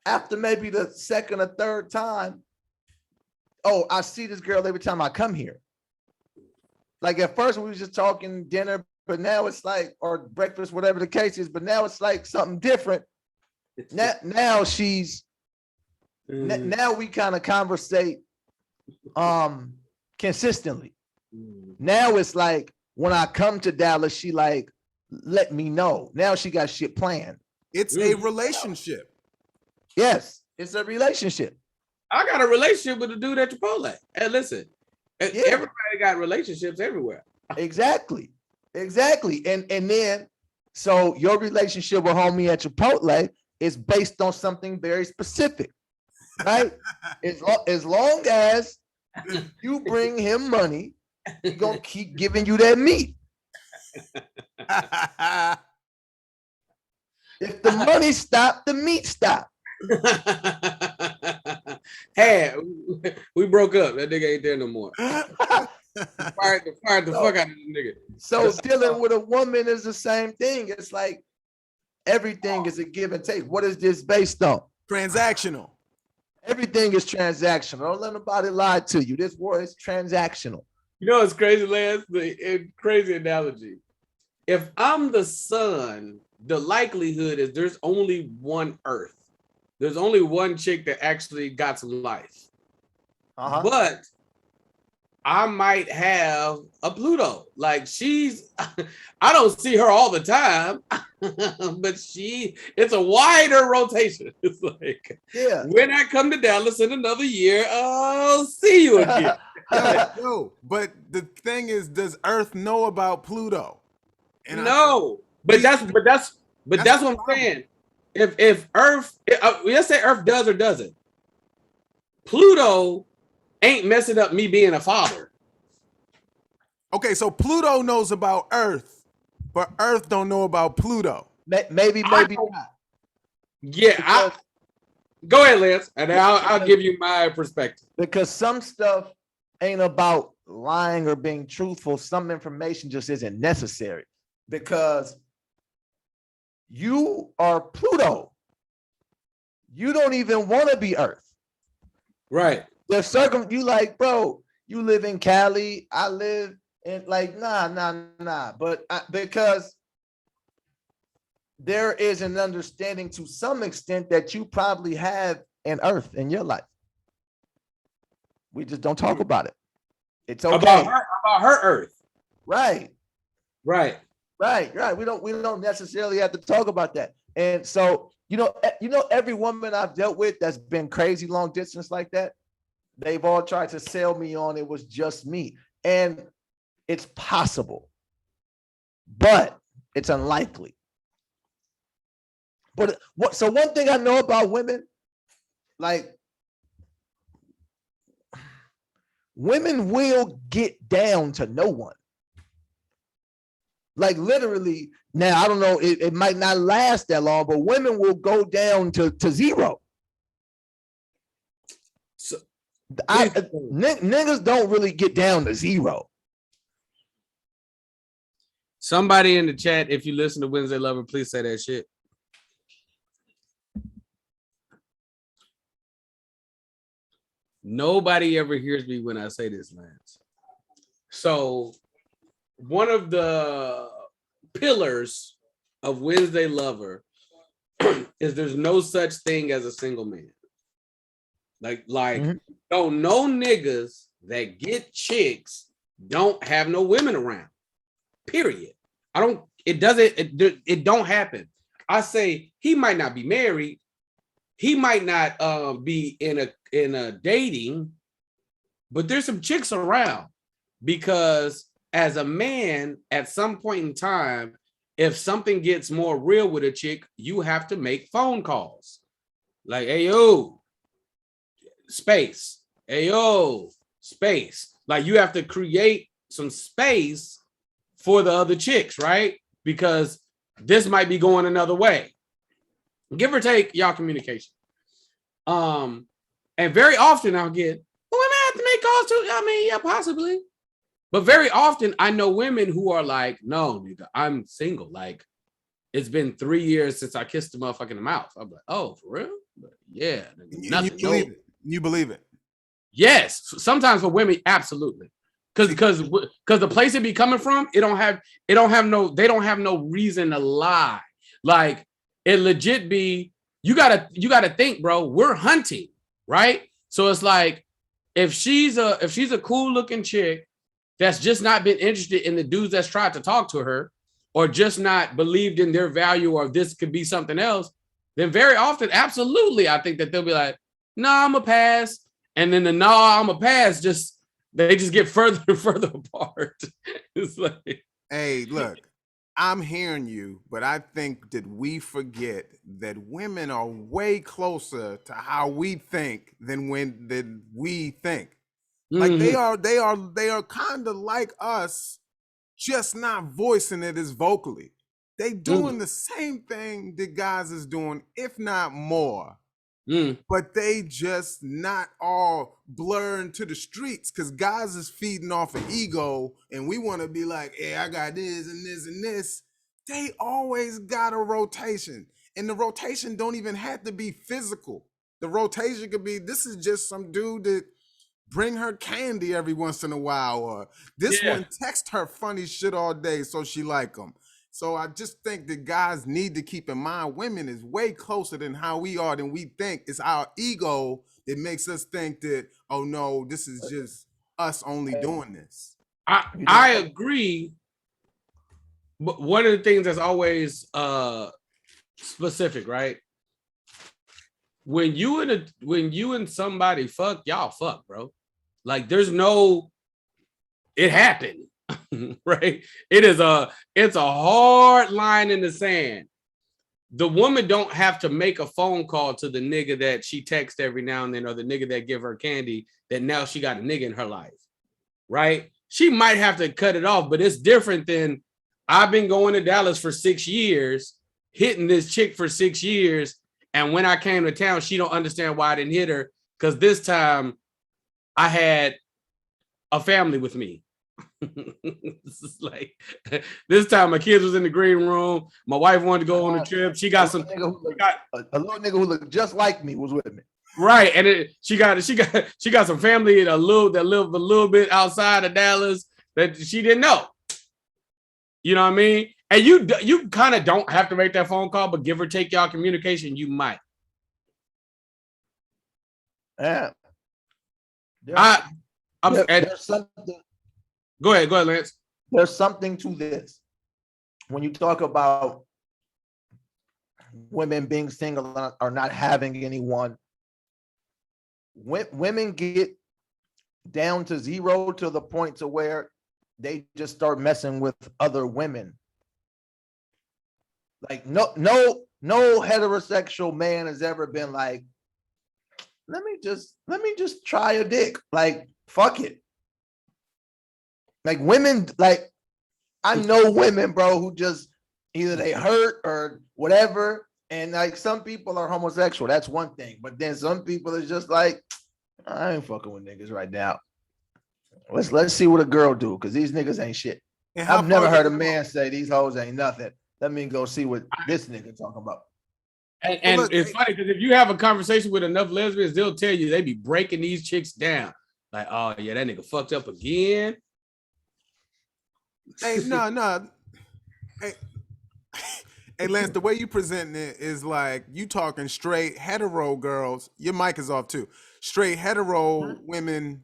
after maybe the second or third time, oh, I see this girl every time I come here. Like at first we was just talking dinner, but now it's like, or breakfast, whatever the case is, but now it's like something different. Now she's now we kind of conversate consistently. Now it's like when I come to Dallas, she like let me know. Now she got shit planned. It's a relationship. Yes, it's a relationship. I got a relationship with a dude at Chipotle. And listen, everybody got relationships everywhere. Exactly. And then so your relationship with homie at Chipotle is based on something very specific, right? as long as you bring him money, he's gonna keep giving you that meat. If the money stop, the meat stop. Hey, we broke up. That nigga ain't there no more. Fired the fuck out of this nigga. So dealing with a woman is the same thing. It's like everything is a give and take. What is this based on? Transactional. Everything is transactional. Don't let nobody lie to you. This war is transactional. You know what's crazy, Lance? Crazy analogy. If I'm the sun, the likelihood is there's only one Earth. There's only one chick that actually got some life. But I might have a Pluto. Like I don't see her all the time, but it's a wider rotation. It's like, when I come to Dallas in another year, I'll see you again. Yo, but the thing is, does Earth know about Pluto? And no, but that's what I'm saying. If Earth, let's say Earth does or doesn't, Pluto ain't messing up me being a father. Okay, so Pluto knows about Earth, but Earth don't know about Pluto. Maybe not. Yeah, go ahead, Lance, and I'll give you my perspective. Because some stuff ain't about lying or being truthful. Some information just isn't necessary because you are Pluto. You don't even want to be Earth. Right. You like, bro, you live in Cali. I live in like, nah. But because there is an understanding to some extent that you probably have an Earth in your life. We just don't talk about it. It's okay. About her Earth. Right. We don't necessarily have to talk about that. And so, every woman I've dealt with that's been crazy long distance like that, they've all tried to sell me on it was just me. And it's possible, but it's unlikely. But so one thing I know about women, like, women will get down to no one. Like, literally, now I don't know, it might not last that long, but women will go down to zero. So niggas don't really get down to zero. Somebody in the chat, if you listen to Wednesday Lover, please say that shit. Nobody ever hears me when I say this, Lance. So one of the pillars of Wednesday Lover is there's no such thing as a single man. Like don't no niggas that get chicks don't have no women around. Period. It don't happen. I say he might not be married. He might not be in a dating, but there's some chicks around, because as a man, at some point in time, if something gets more real with a chick, you have to make phone calls. Like, hey, yo, space. Hey, yo, space. Like, you have to create some space for the other chicks, right? Because this might be going another way. Give or take y'all communication. And very often I'll get, well, women have to make calls too. I mean, yeah, possibly. But very often I know women who are like, no, nigga, I'm single. Like, it's been 3 years since I kissed the motherfucker in the mouth. I'm like, oh, for real? But yeah. Nothing. You believe it? Yes. Sometimes for women, absolutely. Because the place it be coming from, they don't have no reason to lie. Like, it legit be, you gotta think, bro, we're hunting, right? So it's like, if she's a cool looking chick that's just not been interested in the dudes that's tried to talk to her, or just not believed in their value, or this could be something else, then very often, absolutely, I think that they'll be like, no, I'm a pass. And then the no, I'm a pass, they just get further and further apart. It's like, hey, look, I'm hearing you, but I think that we forget that women are way closer to how we think than we think. Like, they are kind of like us, just not voicing it as vocally. They doing the same thing that guys is doing, if not more. But they just not all blurring to the streets, because guys is feeding off an ego, and we want to be like, hey, I got this and this and this. They always got a rotation, and the rotation don't even have to be physical. The rotation could be, this is just some dude that bring her candy every once in a while, or this one text her funny shit all day so she like him. So I just think that guys need to keep in mind, women is way closer than how we are than we think. It's our ego that makes us think that, oh no, this is just us only doing this. I agree. But one of the things that's always specific, right? When you and somebody fuck, y'all fuck, bro. Like, there's no, it happened. Right? It's a hard line in the sand. The woman don't have to make a phone call to the nigga that she texts every now and then, or the nigga that give her candy, that now she got a nigga in her life, right? She might have to cut it off, but it's different than, I've been going to Dallas for 6 years, hitting this chick for 6 years, and when I came to town, she don't understand why I didn't hit her, because this time I had a family with me. This is like, this time my kids was in the green room. My wife wanted to go on a trip. She got a little nigga who looked just like me was with me. Right, and she got some family that live a little bit outside of Dallas that she didn't know. You know what I mean? And you kind of don't have to make that phone call, but give or take y'all communication, you might. Yeah. There's something. Go ahead, Lance. There's something to this. When you talk about women being single or not having anyone. Women get down to zero to the point to where they just start messing with other women. Like no heterosexual man has ever been like, let me just try a dick. Like, fuck it. Like women, like I know women, bro, who just either they hurt or whatever. And like some people are homosexual. That's one thing. But then some people is just like, I ain't fucking with niggas right now. Let's see what a girl do, because these niggas ain't shit. I've never heard a man say these hoes ain't nothing. Let me go see what this nigga talking about. And look, it's funny because if you have a conversation with enough lesbians, they'll tell you they be breaking these chicks down. Like, oh yeah, that nigga fucked up again. Hey, no. Hey, Lance, the way you presenting it is like you talking straight hetero girls. Your mic is off too. Straight hetero women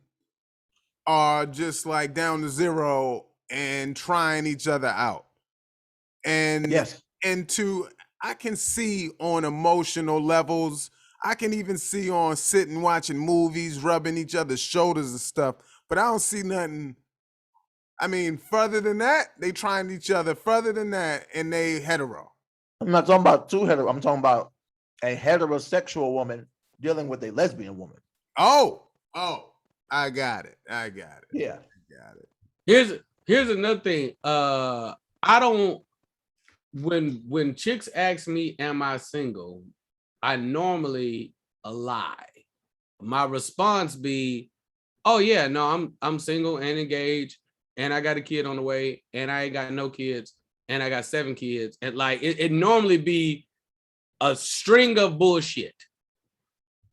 are just like down to zero and trying each other out. And yes, and I can see on emotional levels, I can even see on sitting watching movies, rubbing each other's shoulders and stuff, but I don't see nothing. I mean, further than that, they trying each other. Further than that, and they hetero. I'm not talking about two hetero. I'm talking about a heterosexual woman dealing with a lesbian woman. Oh, I got it. Yeah, I got it. Here's another thing. I don't. When chicks ask me, "Am I single?" I normally lie. My response be, "Oh yeah, no, I'm single and engaged, and I got a kid on the way, and I ain't got no kids, and I got 7 kids," and like it normally be a string of bullshit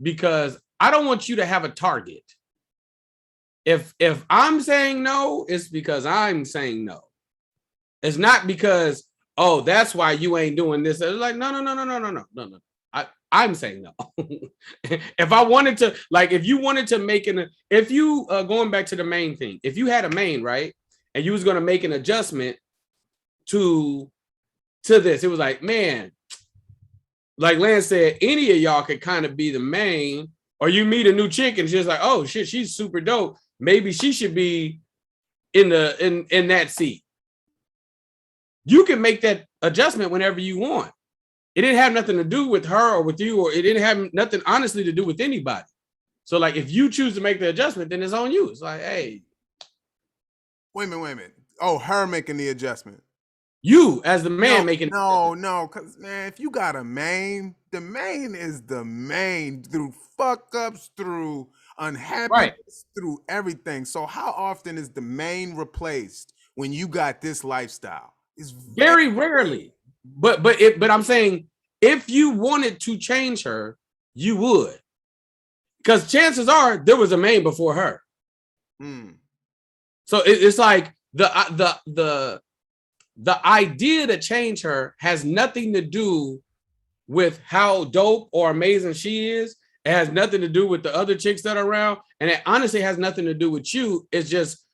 because I don't want you to have a target. If I'm saying no, it's because I'm saying no. It's not because, oh, that's why you ain't doing this. It's like, no. I'm saying no. If I wanted to, like, if you wanted to make if you going back to the main thing, if you had a main, right, and you was gonna make an adjustment to this, it was like, man, like Lance said, any of y'all could kind of be the main, or you meet a new chick and she's like, oh shit, she's super dope. Maybe she should be in that seat. You can make that adjustment whenever you want. It didn't have nothing to do with her or with you, or it didn't have nothing honestly to do with anybody. So like, if you choose to make the adjustment, then it's on you. It's like, hey. Wait a minute. Oh, her making the adjustment. You as the man making no, because man, if you got a main, the main is the main through fuck ups, through unhappiness, right, through everything. So how often is the main replaced when you got this lifestyle? It's very rarely. But I'm saying, if you wanted to change her, you would, because chances are there was a main before her. So it's like the idea to change her has nothing to do with how dope or amazing she is. It has nothing to do with the other chicks that are around, and it honestly has nothing to do with you. It's just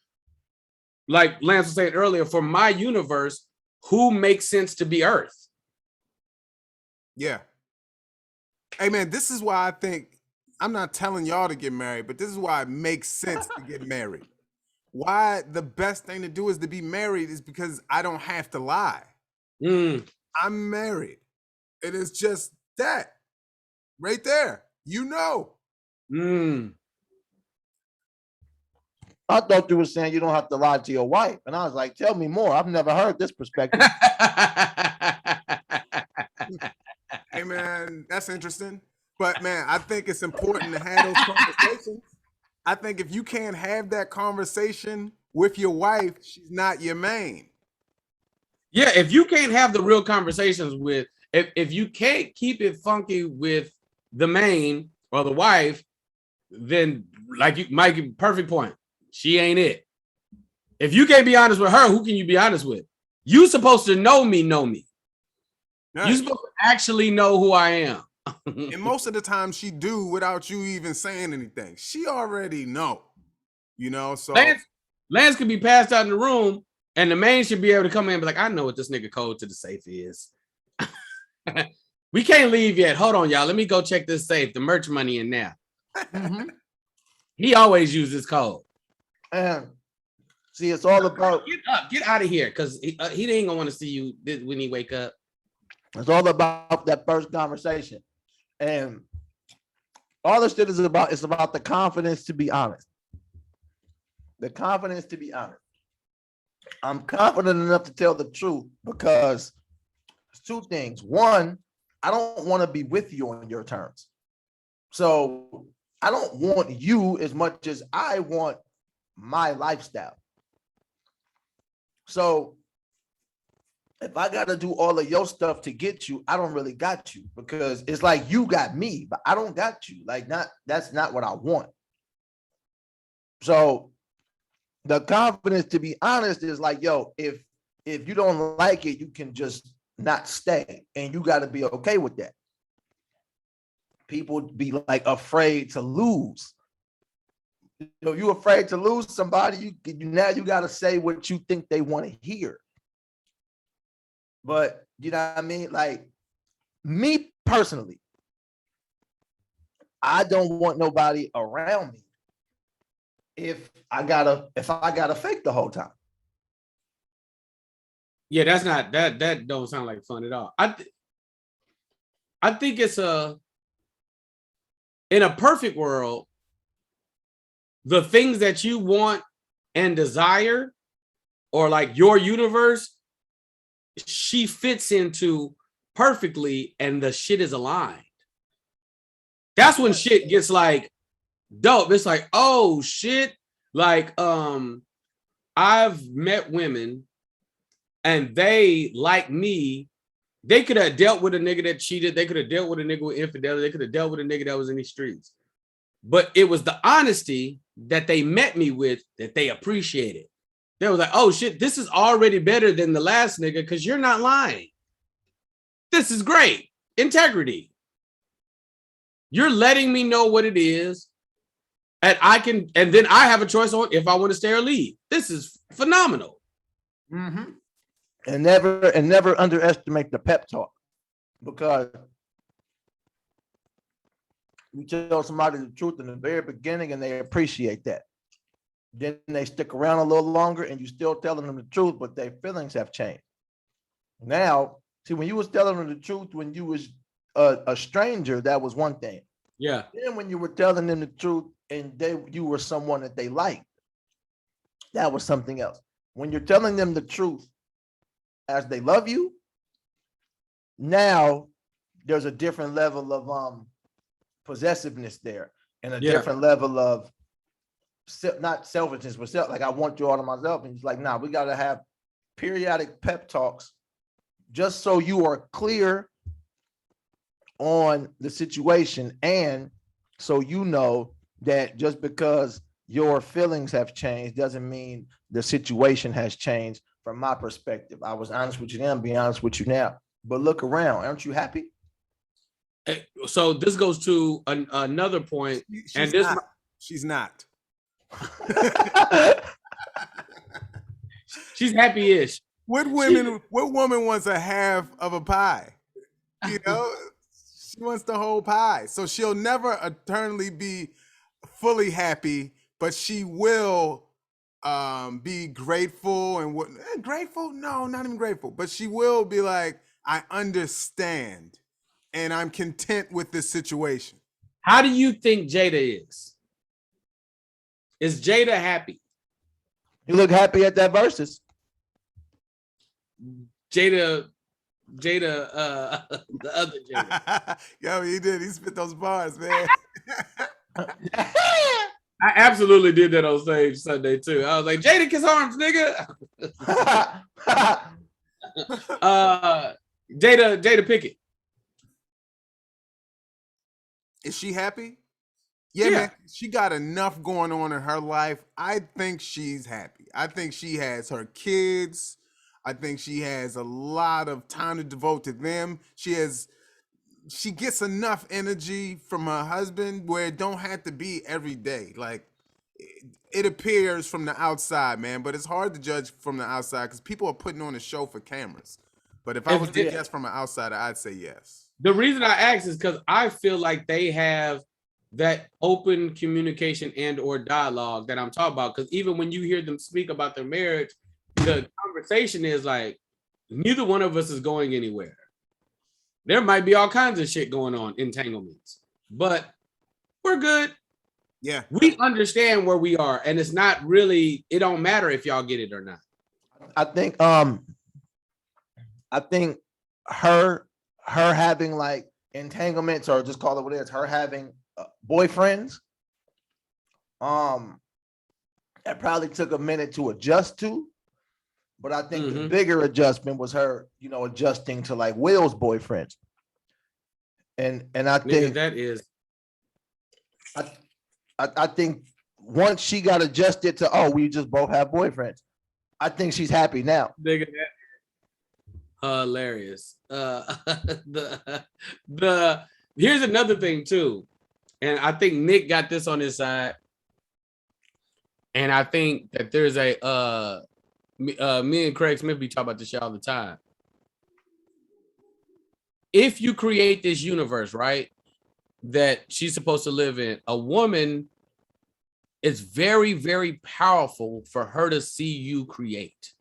like Lance was saying earlier, for my universe, who makes sense to be Earth? Yeah. Hey man, this is why I think, I'm not telling y'all to get married, but this is why it makes sense to get married. Why the best thing to do is to be married is because I don't have to lie. I'm married. It is just that right there. You know. I thought you were saying you don't have to lie to your wife. And I was like, tell me more. I've never heard this perspective. Hey, man, that's interesting. But, man, I think it's important to have those conversations. I think if you can't have that conversation with your wife, she's not your main. Yeah, if you can't have the real conversations with, if you can't keep it funky with the main or the wife, then like you, Mike, perfect point. She ain't it. If you can't be honest with her, who can you be honest with? You supposed to know me. Right. You supposed to actually know who I am. And most of the time she do without you even saying anything. She already know, you know, so. Lance could be passed out in the room and the main should be able to come in and be like, I know what this nigga code to the safe is. We can't leave yet. Hold on, y'all. Let me go check this safe. The merch money in there. Mm-hmm. He always uses code. And see, it's all about. Get out of here, because he ain't gonna want to see you when he wake up. It's all about that first conversation, and all this shit is about. It's about the confidence to be honest. The confidence to be honest. I'm confident enough to tell the truth because it's two things. One, I don't want to be with you on your terms. So I don't want you as much as I want my lifestyle. So if I got to do all of your stuff to get you, I don't really got you because it's like you got me, but I don't got you. Like, that's not what I want. So the confidence to be honest is like, yo, if you don't like it, you can just not stay, and you got to be okay with that. People be like afraid to lose. You know, you afraid to lose somebody, now you got to say what you think they want to hear. But you know what I mean? Like, me personally, I don't want nobody around me if I gotta fake the whole time. Yeah, that's not that don't sound like fun at all. I think it's in a perfect world, the things that you want and desire, or like your universe, she fits into perfectly, and the shit is aligned. That's when shit gets like dope. It's like, oh shit. Like, I've met women and they, like me, they could have dealt with a nigga that cheated. They could have dealt with a nigga with infidelity. They could have dealt with a nigga that was in these streets. But it was the honesty that they met me with that they appreciated. They was like, oh shit, this is already better than the last nigga because you're not lying. This is great. Integrity. You're letting me know what it is. And then I have a choice on if I want to stay or leave. This is phenomenal. Mm-hmm. And never underestimate the pep talk, because you tell somebody the truth in the very beginning and they appreciate that. Then they stick around a little longer and you still telling them the truth, but their feelings have changed. Now, see, when you was telling them the truth when you was a stranger, that was one thing. Yeah. Then when you were telling them the truth and you were someone that they liked, that was something else. When you're telling them the truth as they love you, now there's a different level of possessiveness there, and a different level of not selfishness, but like, I want you all to myself. And it's like, nah, we got to have periodic pep talks just so you are clear on the situation, and so you know that just because your feelings have changed doesn't mean the situation has changed. From my perspective, I was honest with you then, be honest with you now. But look around, aren't you happy? So this goes to another point, she's not. She's happy-ish. What woman wants a half of a pie? You know, she wants the whole pie. So she'll never eternally be fully happy, but she will be grateful and grateful? No, not even grateful. But she will be like, I understand and I'm content with this situation. How do you think Jada is? Is Jada happy? You look happy at that versus. Jada, the other Jada. Yo, he did. He spit those bars, man. I absolutely did that on stage Sunday too. I was like, Jada kiss arms, nigga. Jada Pickett. Is she happy? Yeah, man. She got enough going on in her life. I think she's happy. I think she has her kids. I think she has a lot of time to devote to them. She gets enough energy from her husband where it don't have to be every day. Like, it appears from the outside, man, but it's hard to judge from the outside because people are putting on a show for cameras. But if I was to guess from an outsider, I'd say yes. The reason I ask is because I feel like they have that open communication and or dialogue that I'm talking about. Because even when you hear them speak about their marriage, the conversation is like, neither one of us is going anywhere. There might be all kinds of shit going on, entanglements, but we're good. Yeah. We understand where we are, and it's not really, it don't matter if y'all get it or not. I think her having like entanglements, or just call it what it is, her having boyfriends, that probably took a minute to adjust to. But I think the bigger adjustment was her, adjusting to like Will's boyfriends. And I think that is, I think once she got adjusted to, we just both have boyfriends, I think she's happy now. nigga, that hilarious. The here's another thing too, and I think Nick got this on his side, and I think that there's a me and Craig Smith be talking about this shit all the time. If you create this universe, right, that she's supposed to live in, a woman, it's very, very powerful for her to see you create.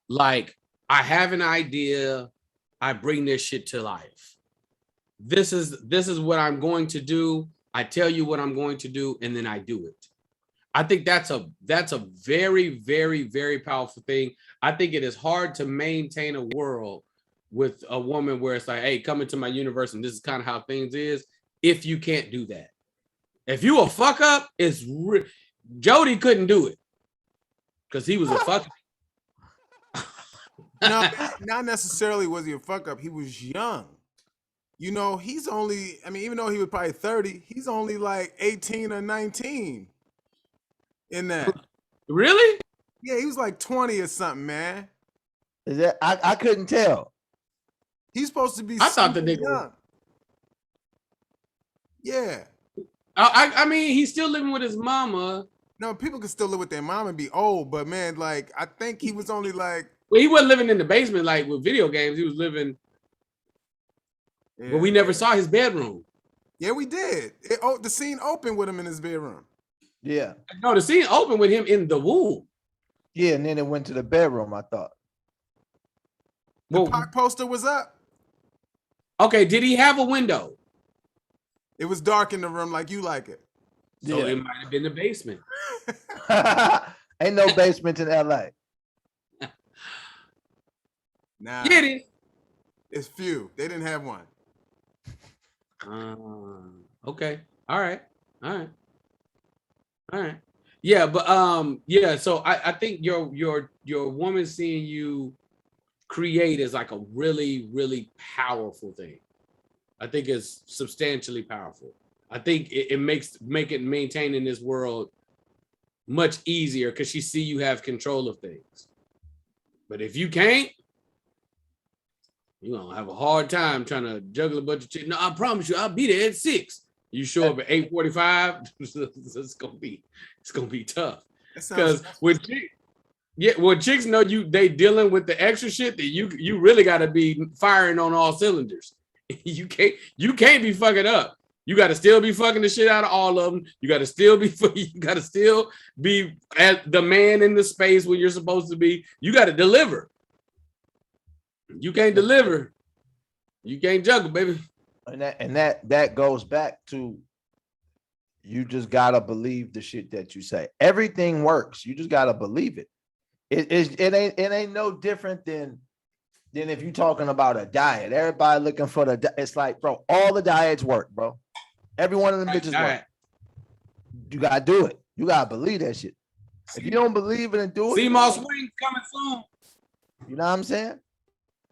Like, I have an idea, I bring this shit to life. This is what I'm going to do. I tell you what I'm going to do, and then I do it. I think that's a very, very, very powerful thing. I think it is hard to maintain a world with a woman where it's like, hey, come into my universe and this is kind of how things is, if you can't do that. If you a fuck up, Jody couldn't do it because he was a fuck up. No, not necessarily was he a fuck up. He was young. He's only, even though he was probably 30, he's only like 18 or 19 in that. Really? Yeah, he was like 20 or something, man. Is that I couldn't tell. He's supposed to be. I thought the nigga was... Yeah. I mean, he's still living with his mama. No, people can still live with their mom and be old, but man, like, I think he was only like... Well, he wasn't living in the basement like with video games. He was living... Yeah, but we never saw his bedroom. Yeah, we did. The scene opened with him in his bedroom. Yeah. No, the scene opened with him in the womb. Yeah, and then it went to the bedroom, I thought. The Pac poster was up. Okay, did he have a window? It was dark in the room like you like it. So it might have been the basement. Ain't no basement in LA. Nah. Get it. It's few. They didn't have one. Okay. All right. Yeah, but yeah, so I think your woman seeing you create is like a really, really powerful thing. I think it's substantially powerful. I think it makes maintaining this world much easier because she see you have control of things. But if you can't, you're gonna have a hard time trying to juggle a bunch of shit. No, I promise you, I'll be there at 6. You show up at 8:45, it's gonna be tough. Because when chicks know they dealing with the extra shit that you really gotta be firing on all cylinders. You can't be fucking up. You got to still be fucking the shit out of all of them. You got to still be at the man in the space where you're supposed to be. You got to deliver. You can't deliver. You can't juggle, baby. And that goes back to, you just gotta believe the shit that you say. Everything works. You just gotta believe it. It ain't no different than if you're talking about a diet. Everybody looking for it's like, bro, all the diets work, bro. Every one of them bitches work. You gotta do it. You gotta believe that shit. If you don't believe it and do it, CMOS Swing coming soon. You know what I'm saying?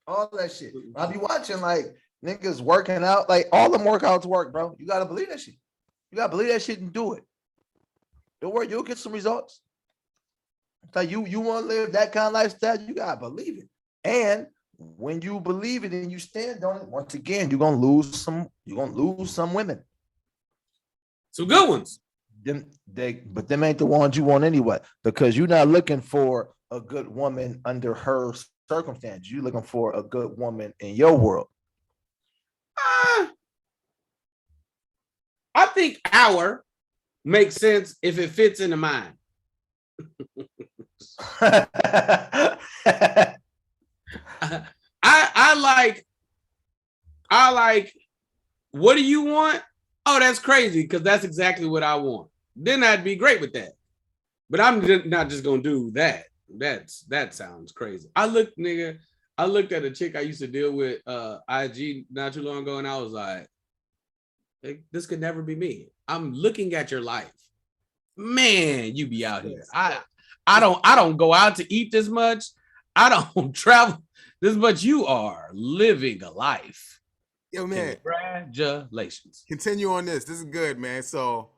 All that shit. I'll be watching like niggas working out, like all them workouts work, bro. You gotta believe that shit. You gotta believe that shit and do it. Don't worry, you'll get some results. It's like you want to live that kind of lifestyle, you gotta believe it. And when you believe it and you stand on it, once again, you're gonna lose some women. Some good ones. But them ain't the ones you want anyway, because you're not looking for a good woman under her circumstance. You're looking for a good woman in your world. I think hour makes sense if it fits in the mind. I like, what do you want? Oh, that's crazy, because that's exactly what I want. Then I'd be great with that. But I'm not just gonna do that. That sounds crazy. I looked at a chick I used to deal with IG not too long ago, and I was like, this could never be me. I'm looking at your life. Man, you be out here. I don't go out to eat this much. I don't travel this much. You are living a life. Yo, man. Congratulations. Continue on this. This is good, man. So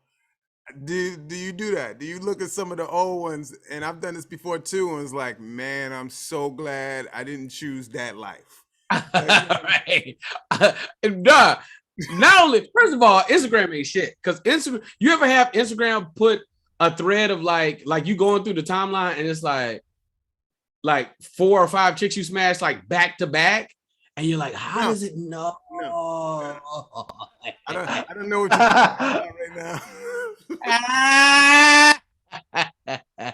do you do that? Do you look at some of the old ones? And I've done this before too, and it's like, man, I'm so glad I didn't choose that life. Right. Duh. Not only, first of all, Instagram ain't shit. Because Instagram, you ever have Instagram put a thread of like you going through the timeline and it's like 4 or 5 chicks you smashed like back to back, and you're like, how does it know? No. I don't know what you're talking about right now.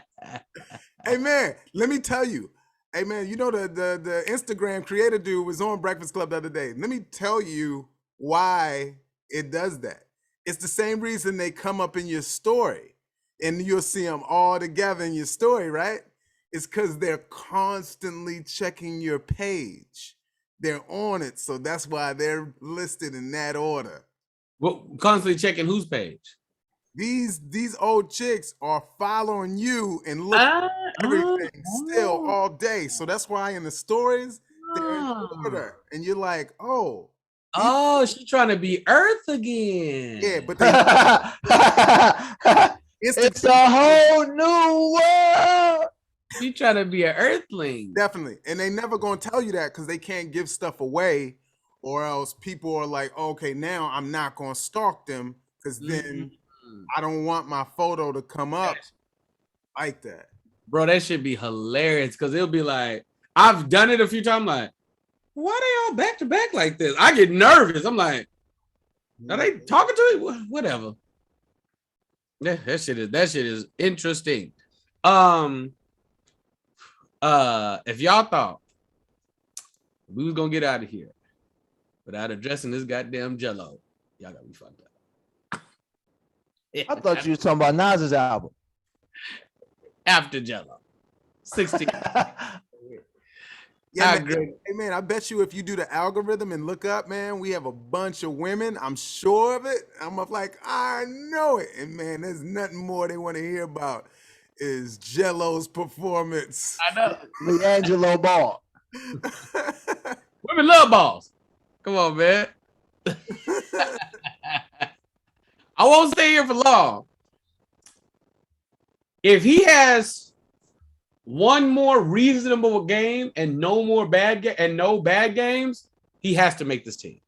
Hey man, let me tell you. Hey man, you know the Instagram creator dude was on Breakfast Club the other day. Let me tell you why it does that. It's the same reason they come up in your story and you'll see them all together in your story, right? It's because they're constantly checking your page. They're on it, so that's why they're listed in that order. Well, constantly checking whose page? These old chicks are following you and looking at everything still all day. So that's why in the stories, they're in order. And you're like, oh. She's trying to be Earth again. Yeah, but it's a whole new world. She's trying to be an Earthling. Definitely. And they never gonna tell you that because they can't give stuff away, or else people are like, okay, now I'm not gonna stalk them because then I don't want my photo to come up like that. Bro, that should be hilarious because it'll be like, I've done it a few times, like, why they all back to back like this? I get nervous. I'm like, are they talking to me? Whatever. That shit is interesting. If y'all thought we was gonna get out of here without addressing this goddamn Jello, y'all gotta be fucked up. I thought you were talking about Nas's album. After Jello. 16. Yeah, man. Hey man, I bet you if you do the algorithm and look up, man, we have a bunch of women. I'm sure of it. I'm like, I know it. And man, there's nothing more they want to hear about is Jello's performance. I know. LeAngelo Ball. Women love balls. Come on, man. I won't stay here for long. If he has one more reasonable game and no more bad games, he has to make this team.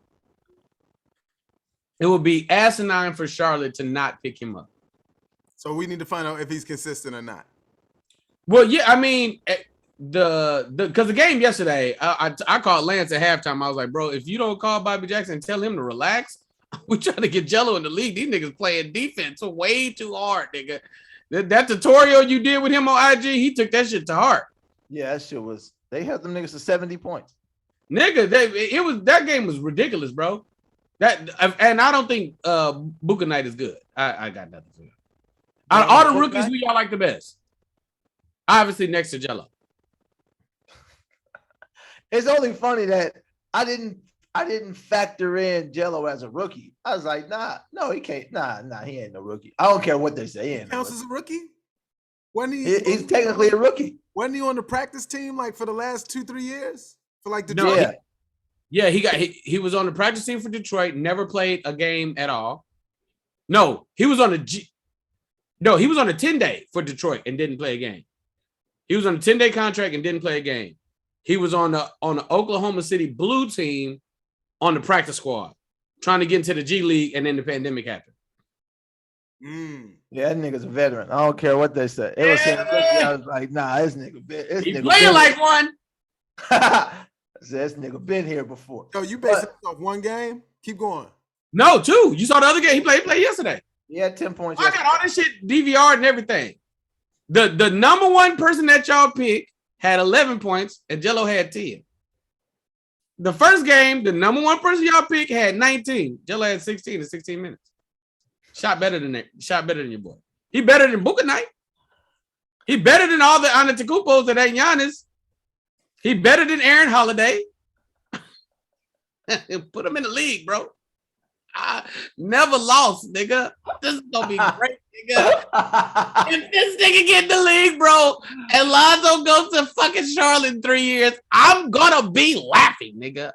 It would be asinine for Charlotte to not pick him up. So we need to find out if he's consistent or not. Well, yeah, I mean, because the game yesterday, I called Lance at halftime. I was like, bro, if you don't call Bobby Jackson and tell him to relax, we trying to get Jello in the league. These niggas playing defense way too hard, nigga. That tutorial you did with him on IG, he took that shit to heart. Yeah, that shit was. They held them niggas to 70 points. Nigga, that game was ridiculous, bro. And I don't think Buka Knight is good. I got nothing for him. Out of all the rookies, who y'all like the best? Obviously, next to Jello. It's only funny that I didn't factor in Jello as a rookie. I was like, no, he can't. Nah, he ain't no rookie. I don't care what they say. He ain't counts as a rookie? He's technically a rookie. Wasn't he on the practice team like for the last 2-3 years? For like the he was on the practice team for Detroit, never played a game at all. No, he was on a 10-day for Detroit and didn't play a game. He was on a 10-day contract and didn't play a game. He was on the Oklahoma City Blue team on the practice squad, trying to get into the G League, and then the pandemic happened. Yeah, that nigga's a veteran. I don't care what they say. It was saying, I was like, nah, this nigga. He's playing like one. This nigga been here before. Yo, you based off one game? Keep going. No, 2. You saw the other game. He played yesterday. He had 10 points. I got all this shit DVR and everything. The number one person that y'all picked had 11 points and Jello had 10. The first game, the number one person y'all picked had 19. Jello had 16 in 16 minutes. Shot better than that. Shot better than your boy. He better than Booker Knight. He better than all the Antetokounmpos that ain't Giannis. He better than Aaron Holiday. Put him in the league, bro. I never lost, nigga. This is gonna be great, nigga. If this nigga get in the league, bro, and Lonzo goes to fucking Charlotte in 3 years, I'm gonna be laughing, nigga.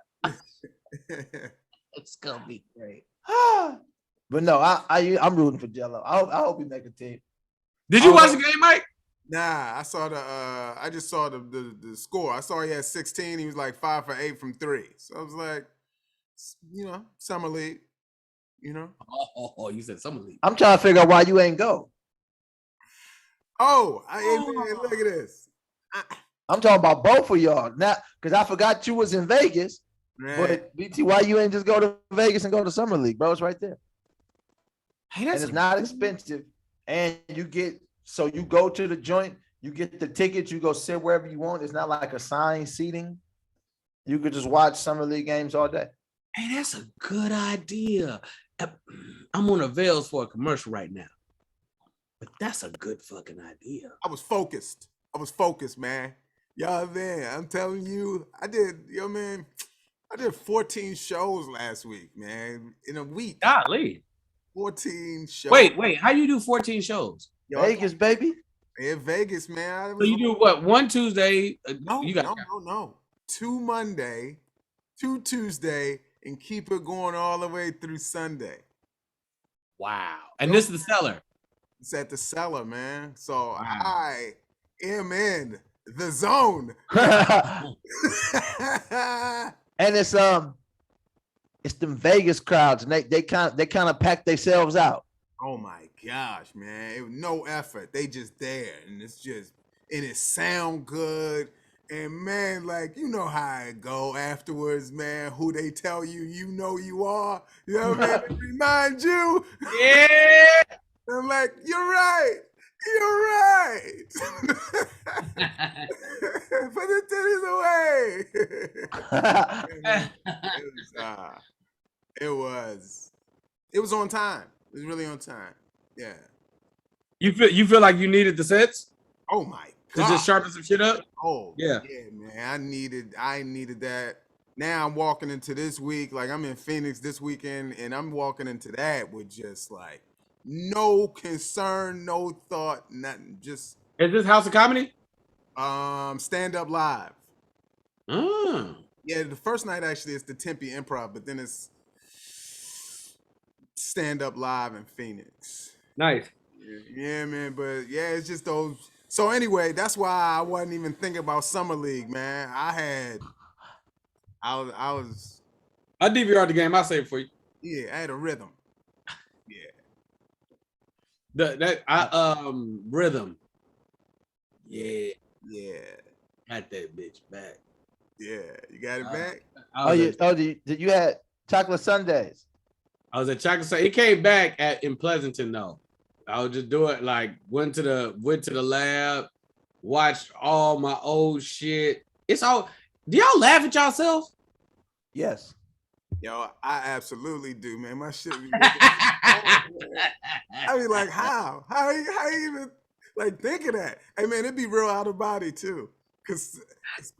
It's gonna be great. But no, I'm rooting for Jello. I hope he make a team. Did you watch the game, Mike? Nah, I saw I just saw the score. I saw he had 16. He was like 5 for 8 from 3. So I was like, summer league. Oh, you said summer league. I'm trying to figure out why you ain't go. Oh, look at this. I'm talking about both of y'all now, because I forgot you was in Vegas. Man. But BT, why you ain't just go to Vegas and go to summer league, bro? It's right there. Hey, and it's not expensive, and you go to the joint, you get the tickets, you go sit wherever you want. It's not like assigned seating. You could just watch summer league games all day. Hey, that's a good idea. I'm on avails for a commercial right now, but that's a good fucking idea. I was focused, man. Y'all, man, I'm telling you, I did 14 shows last week, man, in a week. Golly. 14 shows. Wait, how you do 14 shows? Vegas, baby. Yeah, Vegas, man. So you do what? One Tuesday? No. 2 Monday, 2 Tuesday, and keep it going all the way through Sunday. Wow. And this is the Cellar. It's at the Cellar, man. So I am in the zone. And it's them Vegas crowds, and they kind of pack themselves out. Oh my gosh, man! It was no effort. They just there, and it sound good. And man, like you know how it go afterwards, man. Who they tell you you are, you know what I mean? Remind you, yeah. I'm like, you're right. Put the titties away. It was on time. It was really on time. Yeah. You feel like you needed the sets? Oh my God. To just sharpen some shit up? Oh yeah, man. I needed that. Now I'm walking into this week, like I'm in Phoenix this weekend, and I'm walking into that with just like no concern, no thought, nothing. Just is this House of Comedy? Stand Up Live. Oh. Yeah, the first night actually is the Tempe Improv, but then it's Stand Up Live in Phoenix. Nice. Yeah, man. But yeah, it's just those. So anyway, that's why I wasn't even thinking about summer league, man. I DVR'd the game. I'll say it for you. Yeah, I had a rhythm. Rhythm. Yeah. Got that bitch back. Yeah, you got it back. You had chocolate sundaes. I was at chocolate Sunday. It came back in Pleasanton though. I would just do it like went to the lab, watched all my old shit. It's all. Do y'all laugh at yourself? Yes. Yo, I absolutely do, man. My shit be I be like, how you even like think of that? Hey man, it'd be real out of body too. Cause it's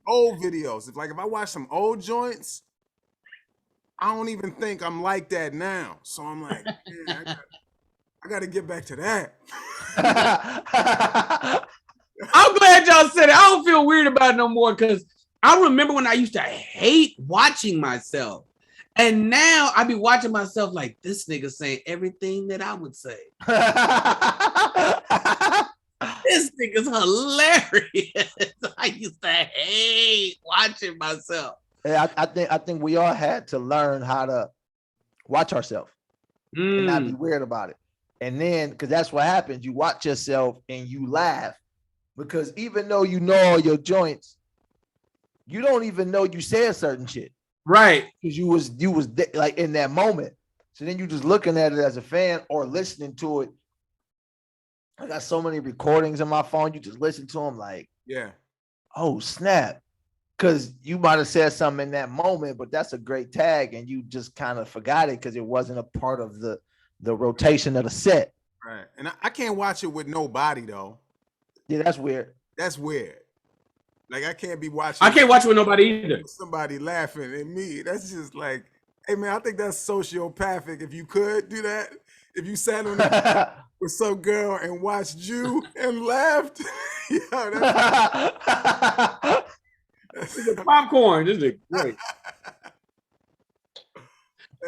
old videos. If I watch some old joints, I don't even think I'm like that now. So I'm like, man, I gotta get back to that. I'm glad y'all said it. I don't feel weird about it no more because I remember when I used to hate watching myself. And now I be watching myself like this nigga saying everything that I would say. This nigga's hilarious. I used to hate watching myself. Yeah, I think we all had to learn how to watch ourselves and not be weird about it. And then, because that's what happens, you watch yourself and you laugh because even though you know all your joints, you don't even know you said certain shit. Right. Because you was like in that moment. So then you just looking at it as a fan or listening to it. I got so many recordings on my phone. You just listen to them like, Yeah. oh snap. Because you might have said something in that moment, but that's a great tag, and you just kind of forgot it because it wasn't a part of the rotation of the set. Right. And I can't watch it with nobody though. Yeah, that's weird. That's weird. Like I can't be watching. I can't watch it with nobody either. Somebody laughing at me. That's just like, hey man, I think that's sociopathic. If you could do that, if you sat on the with some girl and watched you and laughed, This is popcorn. This is great.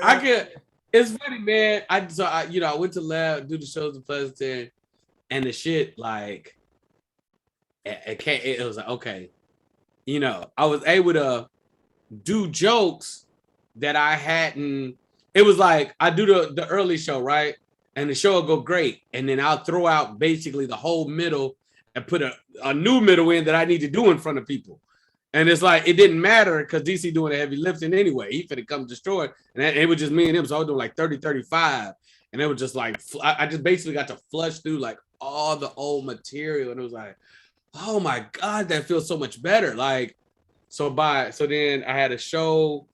I can. It's funny, man. I went to lab, do the shows in Pleasanton, and the shit like it was like, okay, I was able to do jokes that I hadn't. It was like I do the early show, right? And the show will go great. And then I'll throw out basically the whole middle and put a new middle in that I need to do in front of people. And it's like, it didn't matter because DC doing the heavy lifting anyway. He finna come destroy it. And it was just me and him. So I was doing like 30, 35. And it was just like, I just basically got to flush through like all the old material. And it was like, oh my God, that feels so much better. Like, so then I had a show,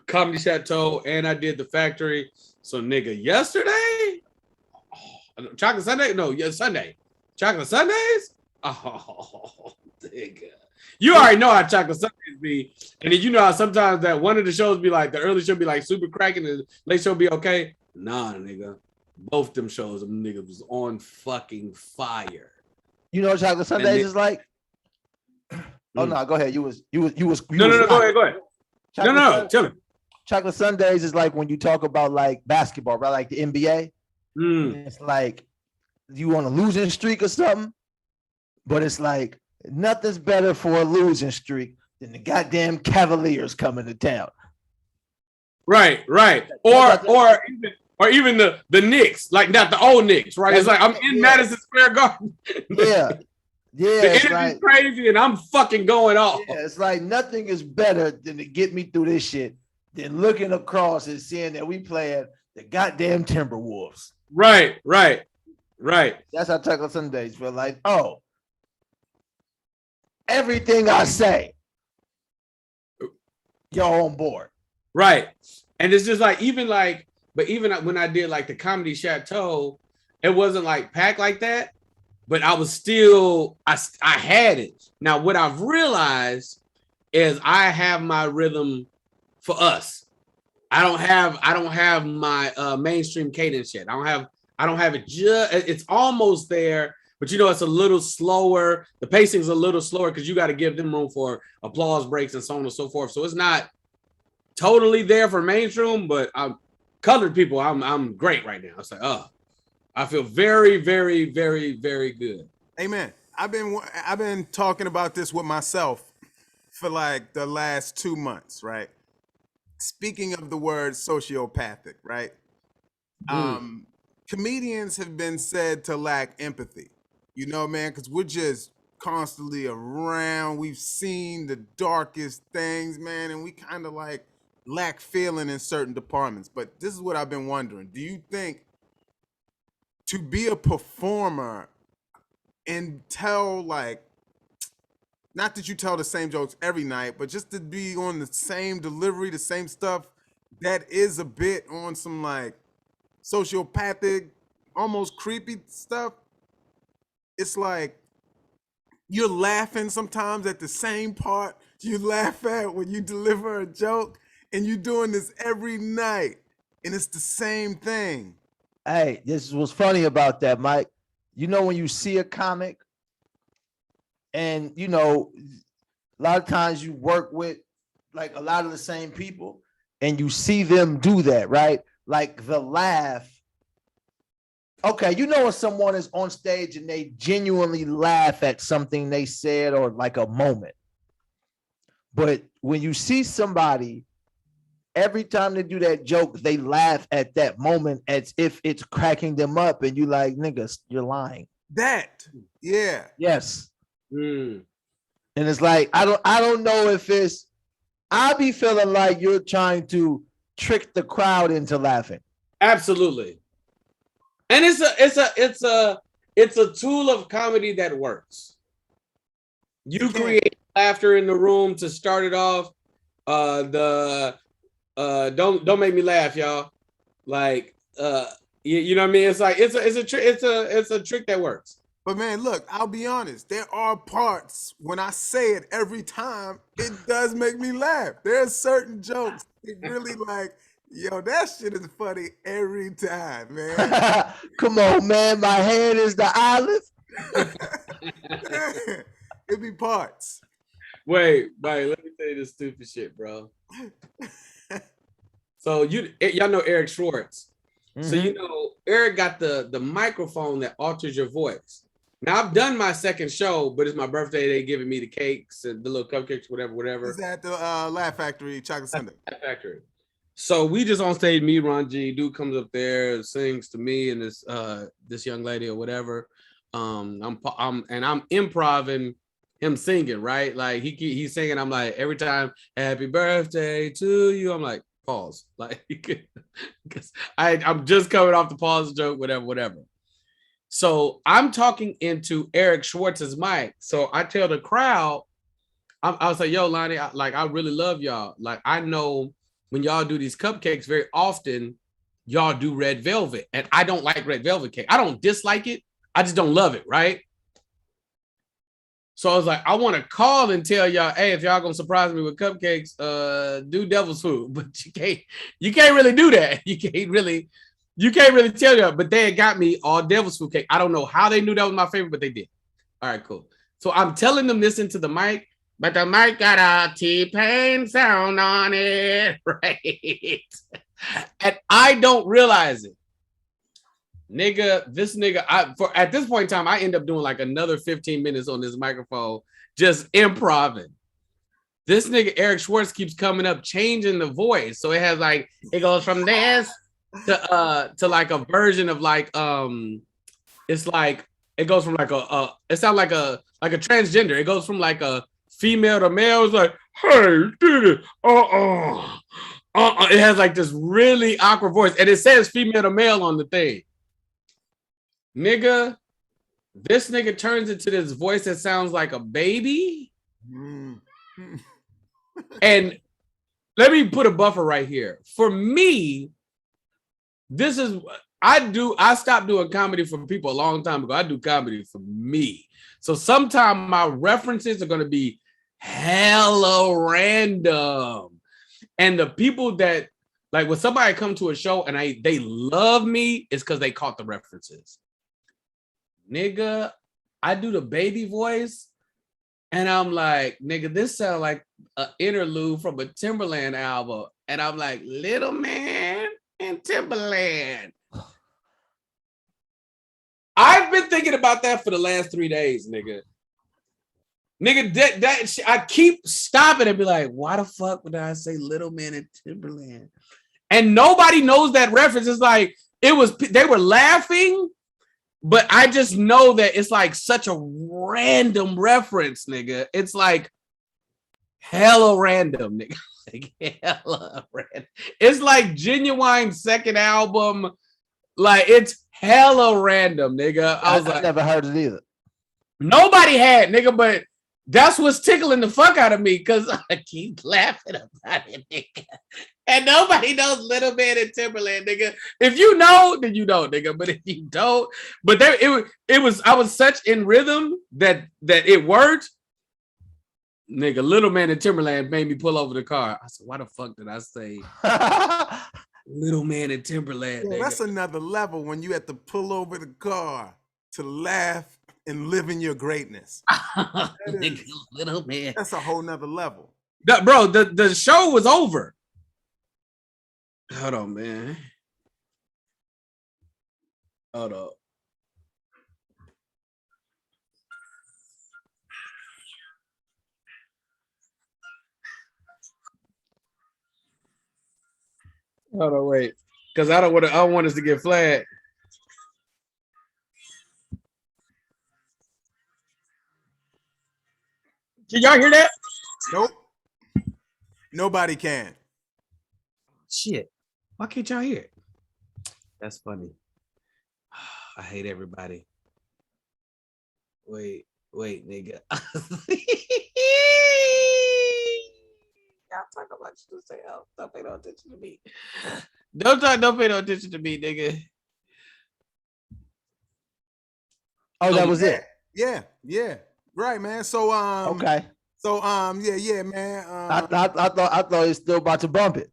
Comedy Chateau, and I did the Factory. So nigga, yesterday, Chocolate Sunday? No, yeah, Sunday. Chocolate Sundays? Oh, nigga. You already know how Chocolate Sundays be. And then you know how sometimes that one of the shows be like, the early show be like super cracking and the late show be okay. Nah, nigga. Both them shows, them niggas was on fucking fire. You know what Chocolate Sundays is like? Oh no, go ahead. You was No, go ahead. No, tell me. Chocolate Sundays is like when you talk about like basketball, right? Like the NBA. It's like you on a losing streak or something, but it's like nothing's better for a losing streak than the goddamn Cavaliers coming to town. Right. Or even the Knicks, like not the old Knicks, right? It's like I'm in Madison Square Garden. Yeah. The energy's crazy and I'm fucking going off. Yeah, it's like nothing is better than to get me through this shit than looking across and seeing that we playing the goddamn Timberwolves. Right. That's how Chocolate Sundays feel like. Oh, everything I say, you're on board. Right. And it's just like, even when I did like the Comedy Chateau, it wasn't like packed like that, but I was still, I had it. Now, what I've realized is I have my rhythm for us. I don't have my mainstream cadence yet. I don't have it just, it's almost there, but it's a little slower. The pacing's a little slower because you got to give them room for applause breaks and so on and so forth. So it's not totally there for mainstream, but I'm colored people. I'm great right now. It's like, I feel very, very, very, very good. Amen. I've been talking about this with myself for like the last 2 months, right? Speaking of the word sociopathic, right? Comedians have been said to lack empathy, man, because we're just constantly around. We've seen the darkest things, man, and we kind of like lack feeling in certain departments. But this is what I've been wondering. Do you think to be a performer and tell, like, not that you tell the same jokes every night, but just to be on the same delivery, the same stuff, that is a bit on some like sociopathic, almost creepy stuff? It's like you're laughing sometimes at the same part you laugh at when you deliver a joke, and you're doing this every night, and it's the same thing. Hey, this is what's funny about that, Mike. When you see a comic, and a lot of times you work with like a lot of the same people, and you see them do that, right? Like the laugh. Okay, when someone is on stage and they genuinely laugh at something they said or like a moment. But when you see somebody, every time they do that joke, they laugh at that moment as if it's cracking them up, and you like, niggas, you're lying. That, yeah. Yes. And it's like, I don't know if it's I be feeling like you're trying to trick the crowd into laughing. Absolutely. And it's a tool of comedy that works. You create laughter in the room to start it off. Don't make me laugh, y'all. Like you know what I mean? It's like it's a trick that works. But man, look, I'll be honest. There are parts when I say it every time, it does make me laugh. There's certain jokes it really like, yo, that shit is funny every time, man. Come on, man. My hand is the olive. It be parts. Wait, let me tell you this stupid shit, bro. So y'all know Eric Schwartz. Mm-hmm. So you know Eric got the microphone that alters your voice. Now I've done my second show, but it's my birthday. They giving me the cakes and the little cupcakes, whatever. Is at the Laugh Factory Chocolate Sunday. Laugh Factory. So we just on stage. Me, Ron G. Dude comes up there, sings to me and this young lady or whatever. I'm improvising him singing, right? Like he's singing. I'm like every time, "Happy birthday to you." I'm like pause, like because I'm just coming off the pause joke, whatever. So I'm talking into Eric Schwartz's mic. So I tell the crowd, I was like, "Yo, Lonnie, I really love y'all. Like, I know when y'all do these cupcakes, very often y'all do red velvet, and I don't like red velvet cake. I don't dislike it. I just don't love it, right?" So I was like, I want to call and tell y'all, hey, if y'all gonna surprise me with cupcakes, do devil's food. But you can't really do that. You can't really tell y'all. But they had got me all devil's food cake. I don't know how they knew that was my favorite, but they did. All right, cool. So I'm telling them this into the mic, but the mic got a T-Pain sound on it, right? And I don't realize it. At this point in time, I end up doing like another 15 minutes on this microphone, just improvising. This nigga Eric Schwartz keeps coming up, changing the voice. So it has like, it goes from this to like a version of like, it's like, it goes from like it sounds like a transgender. It goes from like a female to male. It's like, hey, did it? It has like this really awkward voice. And it says female to male on the thing. Nigga, this nigga turns into this voice that sounds like a baby. And let me put a buffer right here. For me, I stopped doing comedy for people a long time ago. I do comedy for me. So sometimes my references are going to be hella random. And the people that, like when somebody come to a show and they love me, it's because they caught the references. Nigga, I do the baby voice and I'm like, nigga, this sounds like an interlude from a Timberland album. And I'm like, Little Man and Timberland. I've been thinking about that for the last 3 days, nigga. Nigga, I keep stopping and be like, why the fuck would I say Little Man and Timberland? And nobody knows that reference. It's like, they were laughing. But I just know that it's like such a random reference, nigga. It's like hella random, nigga. Like hella random. It's like Genuine's second album. Like it's hella random, nigga. I never heard it either. Nobody had, nigga, but that's what's tickling the fuck out of me because I keep laughing about it, nigga. And nobody knows Little Man and Timberland, nigga. If you know, then you know, nigga. But if you don't, but there, it was. I was such in rhythm that it worked, nigga. Little Man and Timberland made me pull over the car. I said, "Why the fuck did I say Little Man and Timberland?" Yeah, that's another level when you have to pull over the car to laugh and live in your greatness. Nigga, Little Man. That's a whole nother level. Bro, the show was over. Hold on, man. Hold up. Hold on, wait. Because I don't want us to get flagged. Can y'all hear that? Nope. Nobody can. Shit. Why can't y'all hear it? That's funny. I hate everybody. Wait, nigga. Y'all talk about you to say, oh, don't pay no attention to me. Don't pay no attention to me, nigga. Oh, that was it. Yeah. Right, man. So Okay. So yeah, man. I thought he was still about to bump it.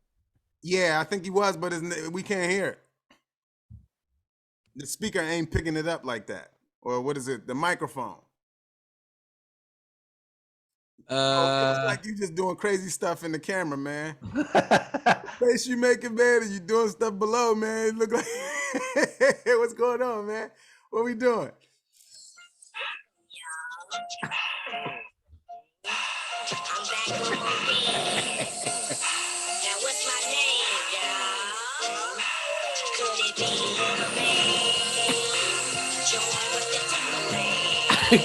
Yeah, I think he was, but we can't hear it. The speaker ain't picking it up like that. Or what is it? The microphone. It was like you just doing crazy stuff in the camera, man. The face you making, man, and you doing stuff below, man. It look like what's going on, man? What we doing?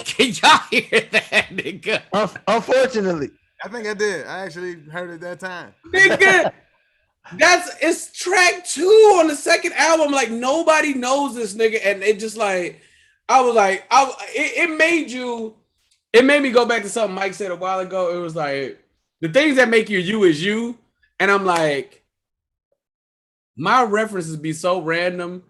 Can y'all hear that, nigga? Unfortunately. I think I did. I actually heard it that time. Nigga, it's track 2 on the second album. Like, nobody knows this nigga. And it just like, I was like, it made me go back to something Mike said a while ago. It was like, the things that make you is you. And I'm like, my references be so random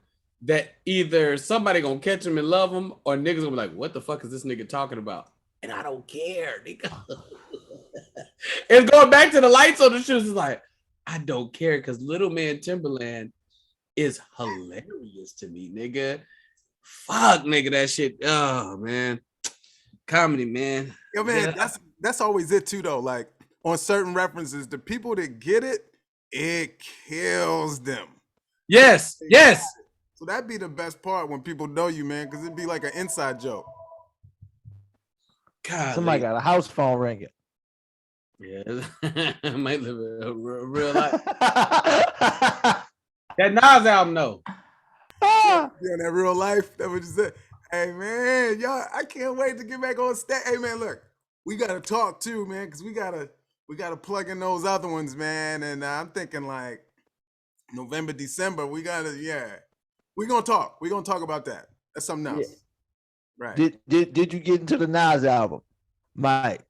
that either somebody gonna catch him and love him, or niggas gonna be like, what the fuck is this nigga talking about? And I don't care, nigga. It's going back to the lights on the shoes. It's like, I don't care, because Little Man Timberland is hilarious to me, nigga. Fuck, nigga, that shit. Oh, man. Comedy, man. Yo, man, that's always it too, though. Like, on certain references, the people that get it, it kills them. Yes. So that'd be the best part when people know you, man, because it'd be like an inside joke. God, somebody got a house phone ringing. Yeah, I might live a real life. That Nas album, though. Yeah, that real life. That what you said. Hey, man, y'all, I can't wait to get back on stage. Hey, man, look, we gotta talk too, man, because we gotta plug in those other ones, man. And I'm thinking like November, December. We're gonna talk. We're gonna talk about that. That's something else. Yeah. Right. Did you get into the Nas album, Mike?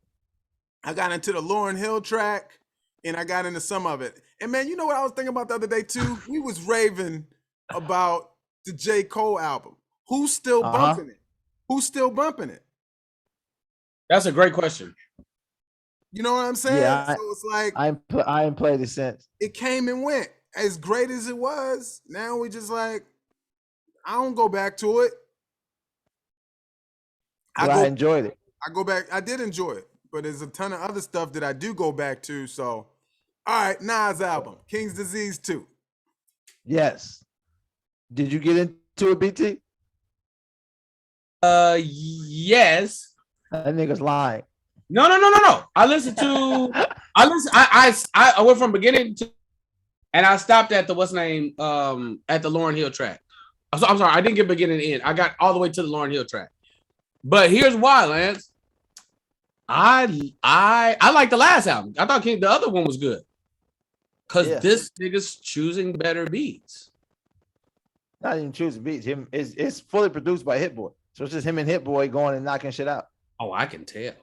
I got into the Lauryn Hill track, and I got into some of it. And man, you know what I was thinking about the other day too? We was raving about the J. Cole album. Who's still bumping it? Who's still bumping it? That's a great question. You know what I'm saying? Yeah, so it's like I ain't played it since. It came and went. As great as it was, now we just like, I don't go back to it. I enjoyed it. I go back. I did enjoy it, but there's a ton of other stuff that I do go back to. So, all right, Nas album, King's Disease 2. Yes. Did you get into it, BT? Yes. That nigga's lying. No. I went from beginning to, and I stopped at the at the Lauryn Hill track. I'm sorry, I didn't get beginning to end. I got all the way to the Lauryn Hill track. But here's why, Lance. I like the last album. I thought the other one was good. Cause this nigga's choosing better beats. Not even choosing beats. It's fully produced by Hit Boy. So it's just him and Hit Boy going and knocking shit out. Oh, I can tell.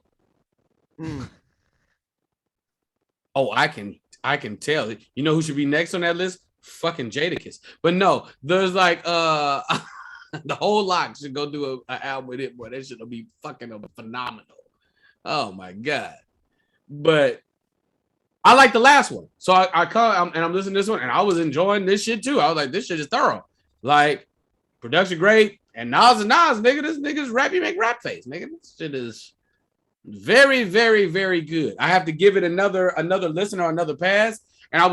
Oh, I can tell. You know who should be next on that list? Fucking Jadakiss. But no, there's like the whole lot should go do an album with Hit Boy. That shit'll be fucking phenomenal. Oh my god. But I like the last one. So I come and I'm listening to this one and I was enjoying this shit too. I was like, this shit is thorough. Like, production great. And Nas, nigga, this nigga's rap, you make rap face, nigga. This shit is very, very, very good. I have to give it another listen or another pass. And I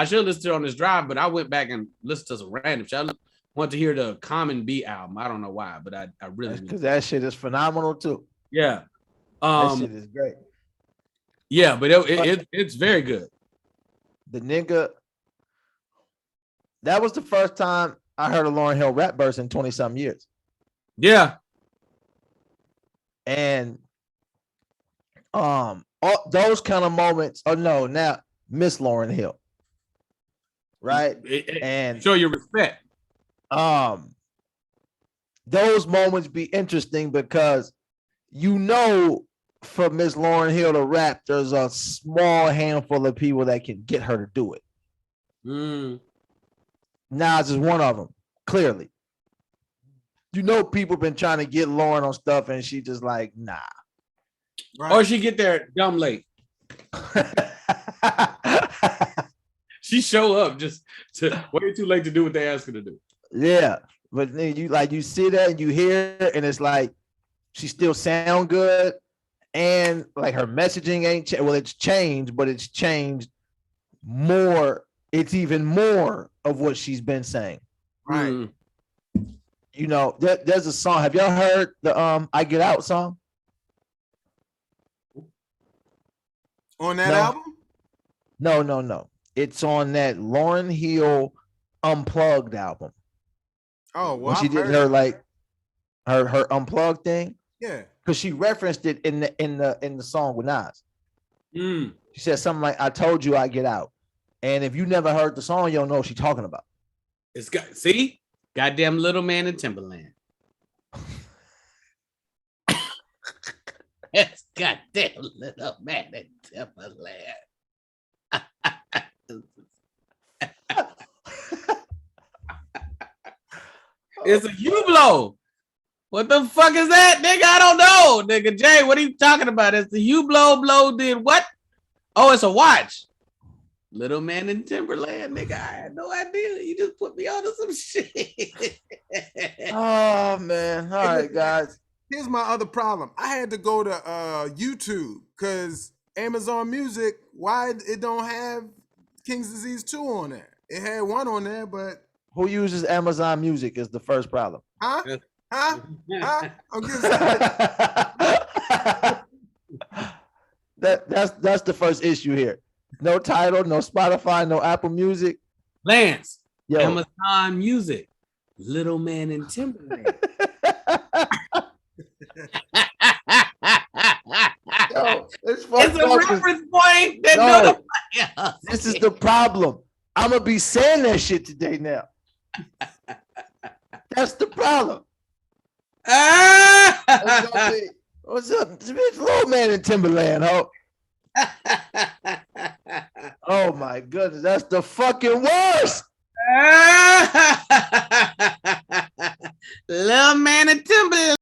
should have listened to it on this drive, but I went back and listened to some random shit. I want to hear the Common B album. I don't know why, but I really because that shit is phenomenal too. Yeah. That shit is great. Yeah, but it's very good. The nigga, that was the first time I heard a Lauryn Hill rap verse in 20-something years. Yeah. And on all those kind of moments. Oh no, now Miss Lauryn Hill, right? And show your respect. Those moments be interesting because for Miss Lauryn Hill to rap, there's a small handful of people that can get her to do it. Nas is one of them, clearly. People been trying to get Lauryn on stuff, and she just like, nah. Right. Or she get there dumb late. She show up just way too late to do what they ask her to do. Yeah, but then you see that and you hear it, and it's like she still sound good, and like her messaging ain't well, it's changed, but it's changed more. It's even more of what she's been saying. Right. There's a song. Have y'all heard the I Get Out song? On that album? No. It's on that Lauryn Hill Unplugged album. Oh, well, when she did her Unplugged thing. Yeah. Because she referenced it in the song with Nas. She said something like, "I told you I get out." And if you never heard the song, you don't know what she's talking about. See? Goddamn Little Man in Timberland. It's goddamn Little Man in Timberland. It's a Hublot. What the fuck is that, nigga? I don't know, nigga. Jay, what are you talking about? It's the Hublot. Blow did what? Oh, it's a watch. Little Man in Timberland, nigga. I had no idea. You just put me onto some shit. Oh man. All right, guys. Here's my other problem. I had to go to YouTube because Amazon Music, why it don't have King's Disease 2 on there? It had one on there, but who uses Amazon Music is the first problem. Huh? I'm that's the first issue here. No Tidal, no Spotify, no Apple Music. Lance, Amazon Music, Little Man in Timberland. It's a reference point that this is the problem. I'm gonna be saying that shit today now. That's the problem. What's up? It's Little Man in Timberland, ho. Oh my goodness, that's the fucking worst. Little Man in Timberland.